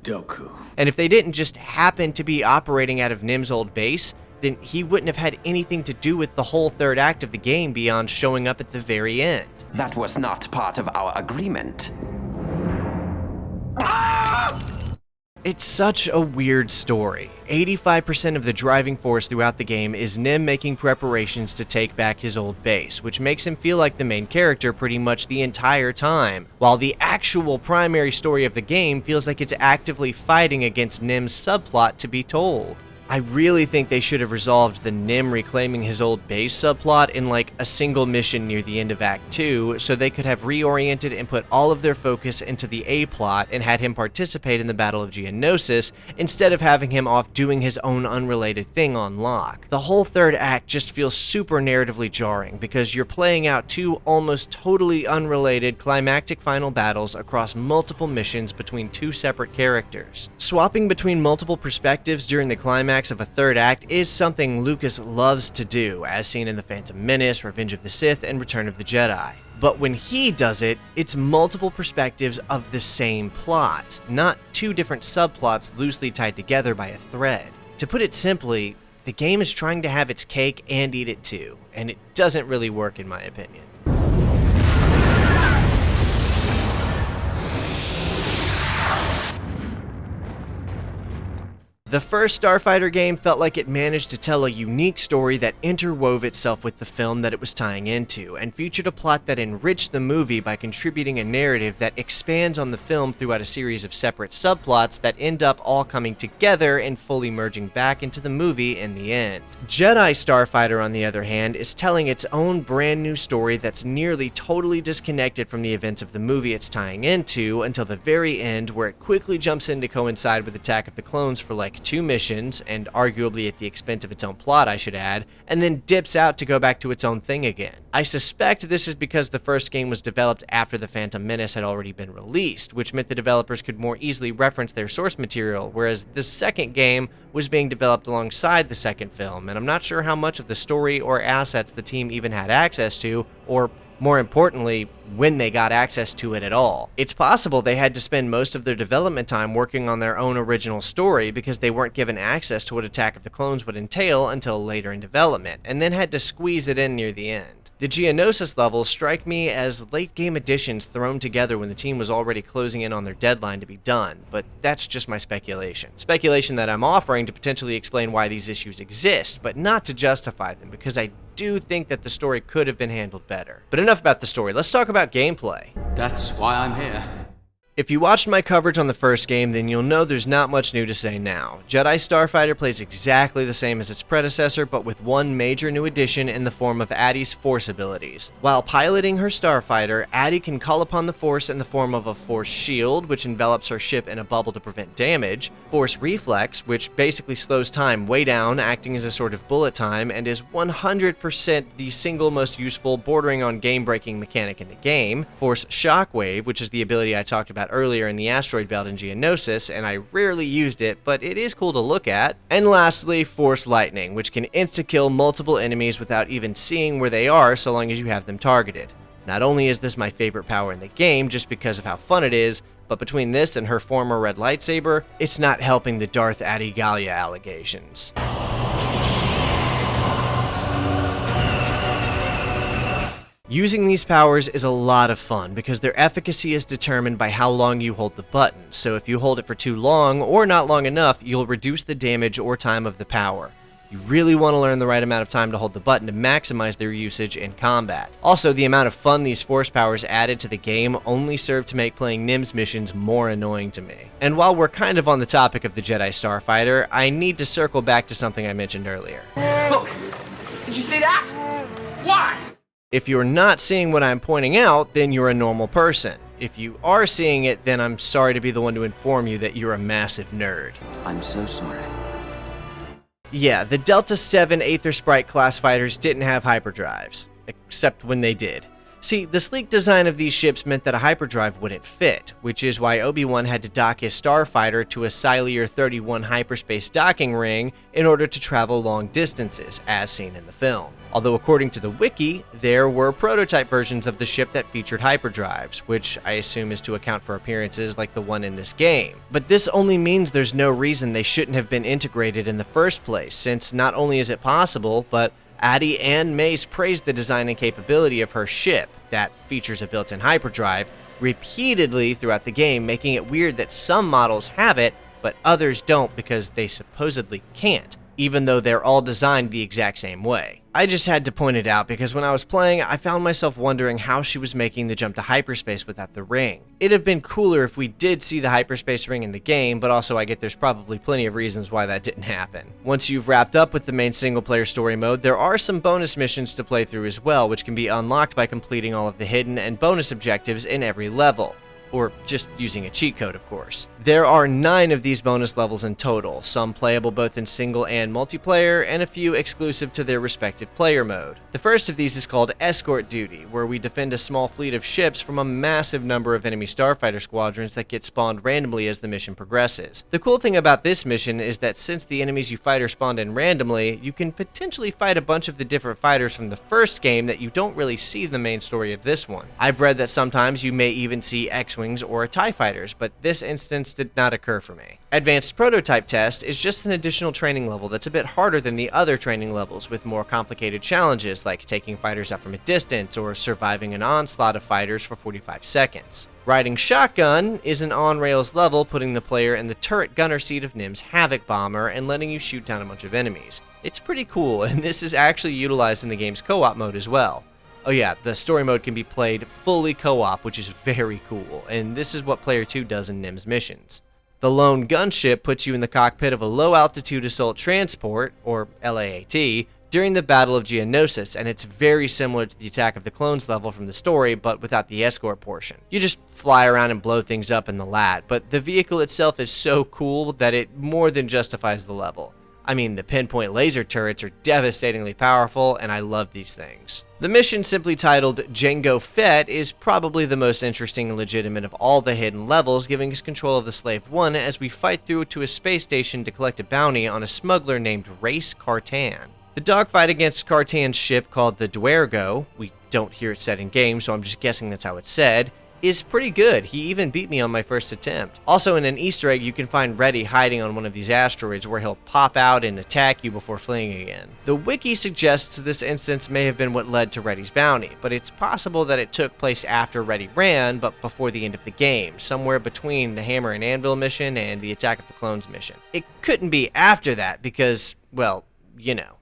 And if they didn't just happen to be operating out of Nim's old base, then he wouldn't have had anything to do with the whole third act of the game beyond showing up at the very end. That was not part of our agreement. It's such a weird story. 85% of the driving force throughout the game is Nim making preparations to take back his old base, which makes him feel like the main character pretty much the entire time, while the actual primary story of the game feels like it's actively fighting against Nim's subplot to be told. I really think they should have resolved the Nim reclaiming his old base subplot in like a single mission near the end of Act 2, so they could have reoriented and put all of their focus into the A plot and had him participate in the Battle of Geonosis instead of having him off doing his own unrelated thing on Locke. The whole third act just feels super narratively jarring because you're playing out 2 almost totally unrelated climactic final battles across multiple missions between 2 separate characters. Swapping between multiple perspectives during the climax of a third act is something Lucas loves to do, as seen in The Phantom Menace, Revenge of the Sith, and Return of the Jedi. But when he does it, it's multiple perspectives of the same plot, not 2 different subplots loosely tied together by a thread. To put it simply, the game is trying to have its cake and eat it too, and it doesn't really work in my opinion. The first Starfighter game felt like it managed to tell a unique story that interwove itself with the film that it was tying into, and featured a plot that enriched the movie by contributing a narrative that expands on the film throughout a series of separate subplots that end up all coming together and fully merging back into the movie in the end. Jedi Starfighter, on the other hand, is telling its own brand new story that's nearly totally disconnected from the events of the movie it's tying into until the very end, where it quickly jumps in to coincide with Attack of the Clones for like 2 missions, and arguably at the expense of its own plot, I should add, and then dips out to go back to its own thing again. I suspect this is because the first game was developed after The Phantom Menace had already been released, which meant the developers could more easily reference their source material, whereas the second game was being developed alongside the second film, and I'm not sure how much of the story or assets the team even had access to, or more importantly, when they got access to it at all. It's possible they had to spend most of their development time working on their own original story because they weren't given access to what Attack of the Clones would entail until later in development, and then had to squeeze it in near the end. The Geonosis levels strike me as late-game additions thrown together when the team was already closing in on their deadline to be done, but that's just my speculation. Speculation that I'm offering to potentially explain why these issues exist, but not to justify them, because I do think that the story could have been handled better. But enough about the story, let's talk about gameplay. That's why I'm here. If you watched my coverage on the first game, then you'll know there's not much new to say now. Jedi Starfighter plays exactly the same as its predecessor, but with one major new addition in the form of Addie's Force abilities. While piloting her Starfighter, Addie can call upon the Force in the form of a Force Shield, which envelops her ship in a bubble to prevent damage, Force Reflex, which basically slows time way down, acting as a sort of bullet time, and is 100% the single most useful, bordering on game-breaking mechanic in the game, Force Shockwave, which is the ability I talked about earlier in the asteroid belt in Geonosis, and I rarely used it, but it is cool to look at. And lastly, Force Lightning, which can insta-kill multiple enemies without even seeing where they are so long as you have them targeted. Not only is this my favorite power in the game just because of how fun it is, but between this and her former red lightsaber, it's not helping the Darth Adi Gallia allegations. Using these powers is a lot of fun because their efficacy is determined by how long you hold the button, so if you hold it for too long or not long enough, you'll reduce the damage or time of the power. You really want to learn the right amount of time to hold the button to maximize their usage in combat. Also, the amount of fun these force powers added to the game only served to make playing Nim's missions more annoying to me. And while we're kind of on the topic of the Jedi Starfighter, I need to circle back to something I mentioned earlier. Look! Did you see that? What? If you're not seeing what I'm pointing out, then you're a normal person. If you are seeing it, then I'm sorry to be the one to inform you that you're a massive nerd. I'm so sorry. Yeah, the Delta 7 Aether Sprite class fighters didn't have hyperdrives, except when they did. See, the sleek design of these ships meant that a hyperdrive wouldn't fit, which is why Obi-Wan had to dock his Starfighter to a Silear 31 hyperspace docking ring in order to travel long distances, as seen in the film. Although according to the wiki, there were prototype versions of the ship that featured hyperdrives, which I assume is to account for appearances like the one in this game. But this only means there's no reason they shouldn't have been integrated in the first place, since not only is it possible, but Addie and Mace praised the design and capability of her ship, that features a built-in hyperdrive, repeatedly throughout the game, making it weird that some models have it, but others don't because they supposedly can't, even though they're all designed the exact same way. I just had to point it out because when I was playing, I found myself wondering how she was making the jump to hyperspace without the ring. It'd have been cooler if we did see the hyperspace ring in the game, but also I get there's probably plenty of reasons why that didn't happen. Once you've wrapped up with the main single-player story mode, there are some bonus missions to play through as well, which can be unlocked by completing all of the hidden and bonus objectives in every level. Or just using a cheat code, of course. There are 9 of these bonus levels in total, some playable both in single and multiplayer, and a few exclusive to their respective player mode. The first of these is called Escort Duty, where we defend a small fleet of ships from a massive number of enemy starfighter squadrons that get spawned randomly as the mission progresses. The cool thing about this mission is that since the enemies you fight are spawned in randomly, you can potentially fight a bunch of the different fighters from the first game that you don't really see in the main story of this one. I've read that sometimes you may even see X-Wings or TIE fighters, but this instance did not occur for me. Advanced Prototype Test is just an additional training level that's a bit harder than the other training levels, with more complicated challenges like taking fighters out from a distance or surviving an onslaught of fighters for 45 seconds. Riding Shotgun is an on-rails level, putting the player in the turret gunner seat of Nim's Havoc Bomber and letting you shoot down a bunch of enemies. It's pretty cool, and this is actually utilized in the game's co-op mode as well. Oh yeah, the story mode can be played fully co-op, which is very cool, and this is what Player 2 does in Nim's missions. The lone gunship puts you in the cockpit of a low-altitude assault transport, or LAAT, during the Battle of Geonosis, and it's very similar to the Attack of the Clones level from the story, but without the escort portion. You just fly around and blow things up in the LAT, but the vehicle itself is so cool that it more than justifies the level. I mean, the pinpoint laser turrets are devastatingly powerful, and I love these things. The mission, simply titled Jango Fett, is probably the most interesting and legitimate of all the hidden levels, giving us control of the Slave One as we fight through to a space station to collect a bounty on a smuggler named Race Cartan. The dogfight against Cartan's ship, called the Duergo, we don't hear it said in game, so I'm just guessing that's how it's said, is pretty good. He even beat me on my first attempt. Also, in an Easter egg, you can find Reddy hiding on one of these asteroids where he'll pop out and attack you before fleeing again. The wiki suggests this instance may have been what led to Reddy's bounty, but it's possible that it took place after Reddy ran, but before the end of the game, somewhere between the Hammer and Anvil mission and the Attack of the Clones mission. It couldn't be after that because, well, you know.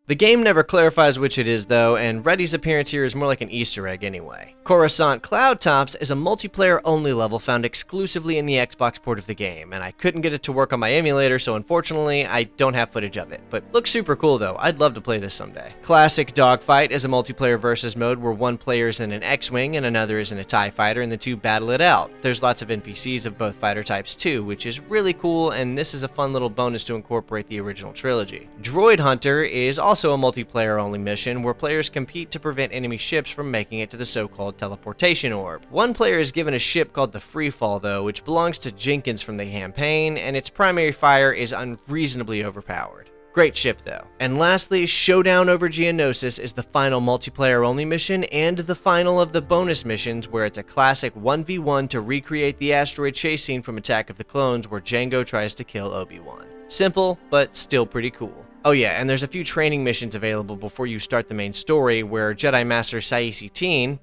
The game never clarifies which it is though, and Reddy's appearance here is more like an Easter egg anyway. Coruscant Cloudtops is a multiplayer-only level found exclusively in the Xbox port of the game, and I couldn't get it to work on my emulator, so unfortunately, I don't have footage of it. But looks super cool though, I'd love to play this someday. Classic Dogfight is a multiplayer versus mode where one player is in an X-Wing and another is in a TIE fighter, and the two battle it out. There's lots of NPCs of both fighter types too, which is really cool, and this is a fun little bonus to incorporate the original trilogy. Droid Hunter is also a multiplayer-only mission where players compete to prevent enemy ships from making it to the so-called teleportation orb. One player is given a ship called the Freefall though, which belongs to Jenkins from the campaign, and its primary fire is unreasonably overpowered. Great ship though. And lastly, Showdown over Geonosis is the final multiplayer-only mission and the final of the bonus missions where it's a classic 1v1 to recreate the asteroid chase scene from Attack of the Clones where Jango tries to kill Obi-Wan. Simple, but still pretty cool. Oh yeah, and there's a few training missions available before you start the main story where Jedi Master Saisi Teen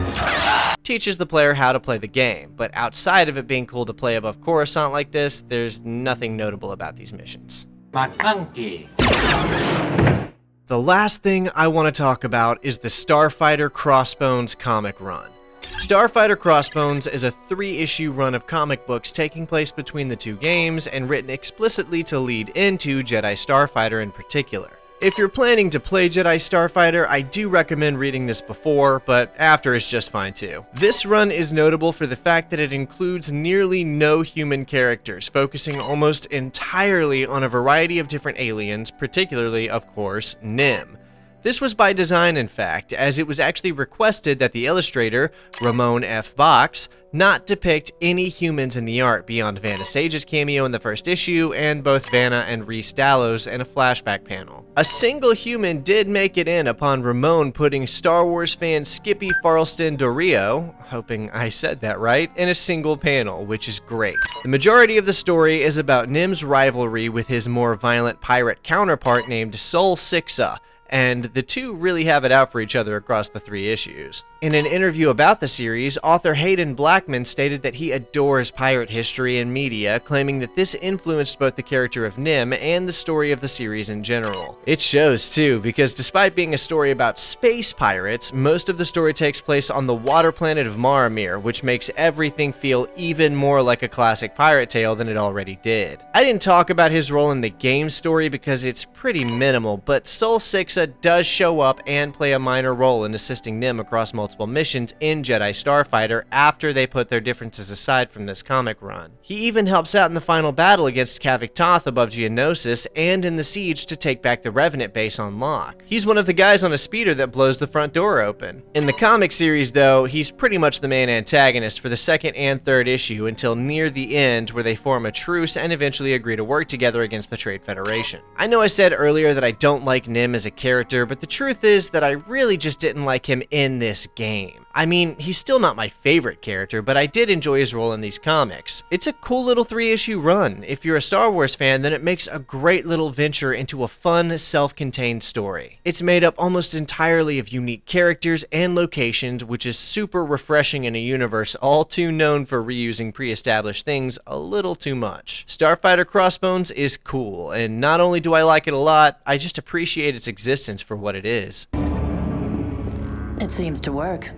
teaches the player how to play the game, but outside of it being cool to play above Coruscant like this, there's nothing notable about these missions. McClunky. The last thing I want to talk about is the Starfighter Crossbones comic run. Starfighter Crossbones is a 3-issue run of comic books taking place between the two games and written explicitly to lead into Jedi Starfighter in particular. If you're planning to play Jedi Starfighter, I do recommend reading this before, but after is just fine too. This run is notable for the fact that it includes nearly no human characters, focusing almost entirely on a variety of different aliens, particularly, of course, Nim. This was by design, in fact, as it was actually requested that the illustrator, Ramon F. Box, not depict any humans in the art beyond Vanna Sage's cameo in the first issue and both Vanna and Rhys Dallos in a flashback panel. A single human did make it in upon Ramon putting Star Wars fan Skippy Farleston Dorio, hoping I said that right, in a single panel, which is great. The majority of the story is about Nim's rivalry with his more violent pirate counterpart named Sol Sixa, and the two really have it out for each other across the 3 issues. In an interview about the series, author Hayden Blackman stated that he adores pirate history and media, claiming that this influenced both the character of Nim and the story of the series in general. It shows too, because despite being a story about space pirates, most of the story takes place on the water planet of Maramir, which makes everything feel even more like a classic pirate tale than it already did. I didn't talk about his role in the game story because it's pretty minimal, but Sol Sixa does show up and play a minor role in assisting Nim across multiple missions in Jedi Starfighter after they put their differences aside from this comic run. He even helps out in the final battle against Kavik Toth above Geonosis and in the siege to take back the Revenant base on Locke. He's one of the guys on a speeder that blows the front door open. In the comic series though, he's pretty much the main antagonist for the 2nd and 3rd issue until near the end where they form a truce and eventually agree to work together against the Trade Federation. I know I said earlier that I don't like Nim as a character, but the truth is that I really just didn't like him in this game. I mean, he's still not my favorite character, but I did enjoy his role in these comics. It's a cool little 3-issue run. If you're a Star Wars fan, then it makes a great little venture into a fun, self-contained story. It's made up almost entirely of unique characters and locations, which is super refreshing in a universe all too known for reusing pre-established things a little too much. Starfighter Crossbones is cool, and not only do I like it a lot, I just appreciate its existence for what it is. It seems to work.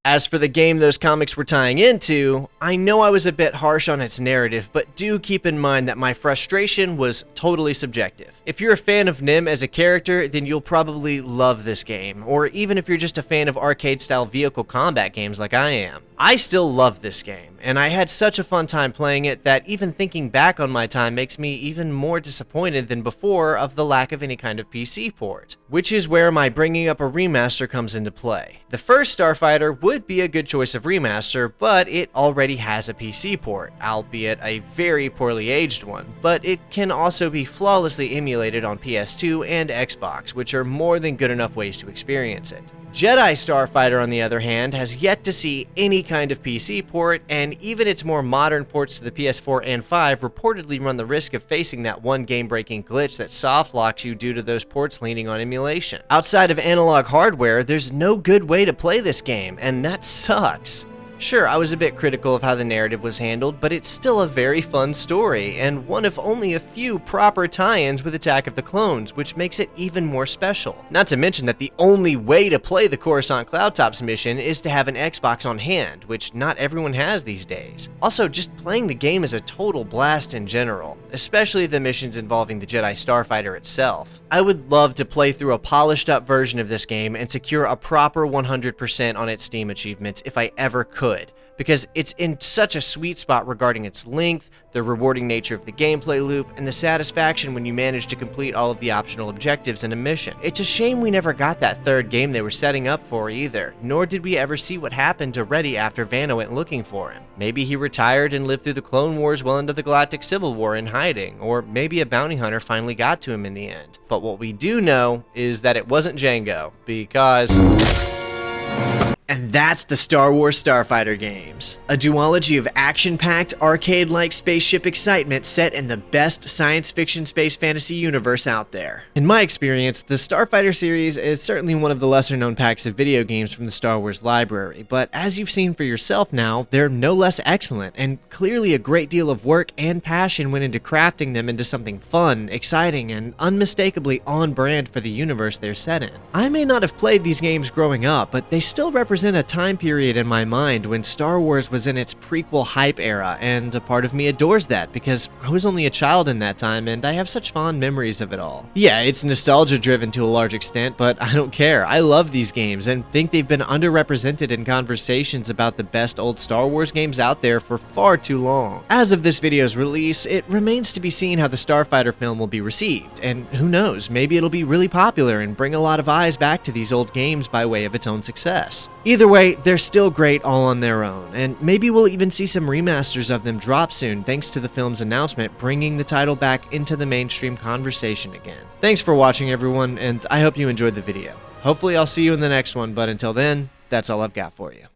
As for the game those comics were tying into, I know I was a bit harsh on its narrative, but do keep in mind that my frustration was totally subjective. If you're a fan of Nim as a character, then you'll probably love this game, or even if you're just a fan of arcade-style vehicle combat games like I am. I still love this game, and I had such a fun time playing it that even thinking back on my time makes me even more disappointed than before of the lack of any kind of PC port, which is where my bringing up a remaster comes into play. The first Starfighter would be a good choice of remaster, but it already has a PC port, albeit a very poorly aged one, but it can also be flawlessly emulated on PS2 and Xbox, which are more than good enough ways to experience it. Jedi Starfighter, on the other hand, has yet to see any kind of PC port, and even its more modern ports to the PS4 and 5 reportedly run the risk of facing that one game-breaking glitch that soft locks you due to those ports leaning on emulation. Outside of analog hardware, there's no good way to play this game, and that sucks. Sure, I was a bit critical of how the narrative was handled, but it's still a very fun story, and one of only a few proper tie-ins with Attack of the Clones, which makes it even more special. Not to mention that the only way to play the Coruscant Cloudtops mission is to have an Xbox on hand, which not everyone has these days. Also, just playing the game is a total blast in general, especially the missions involving the Jedi Starfighter itself. I would love to play through a polished up version of this game and secure a proper 100% on its Steam achievements if I ever could, because it's in such a sweet spot regarding its length, the rewarding nature of the gameplay loop, and the satisfaction when you manage to complete all of the optional objectives in a mission. It's a shame we never got that third game they were setting up for either, nor did we ever see what happened to Reddy after Vanna went looking for him. Maybe he retired and lived through the Clone Wars well into the Galactic Civil War in hiding, or maybe a bounty hunter finally got to him in the end. But what we do know is that it wasn't Jango, because... And that's the Star Wars Starfighter games. A duology of action-packed, arcade-like spaceship excitement set in the best science fiction space fantasy universe out there. In my experience, the Starfighter series is certainly one of the lesser-known packs of video games from the Star Wars library, but as you've seen for yourself now, they're no less excellent, and clearly a great deal of work and passion went into crafting them into something fun, exciting, and unmistakably on-brand for the universe they're set in. I may not have played these games growing up, but they still represent a time period in my mind when Star Wars was in its prequel hype era, and a part of me adores that because I was only a child in that time and I have such fond memories of it all. Yeah, it's nostalgia driven to a large extent, but I don't care. I love these games and think they've been underrepresented in conversations about the best old Star Wars games out there for far too long. As of this video's release, it remains to be seen how the Starfighter film will be received, and who knows, maybe it'll be really popular and bring a lot of eyes back to these old games by way of its own success. Either way, they're still great all on their own, and maybe we'll even see some remasters of them drop soon thanks to the film's announcement bringing the title back into the mainstream conversation again. Thanks for watching, everyone, and I hope you enjoyed the video. Hopefully I'll see you in the next one, but until then, that's all I've got for you.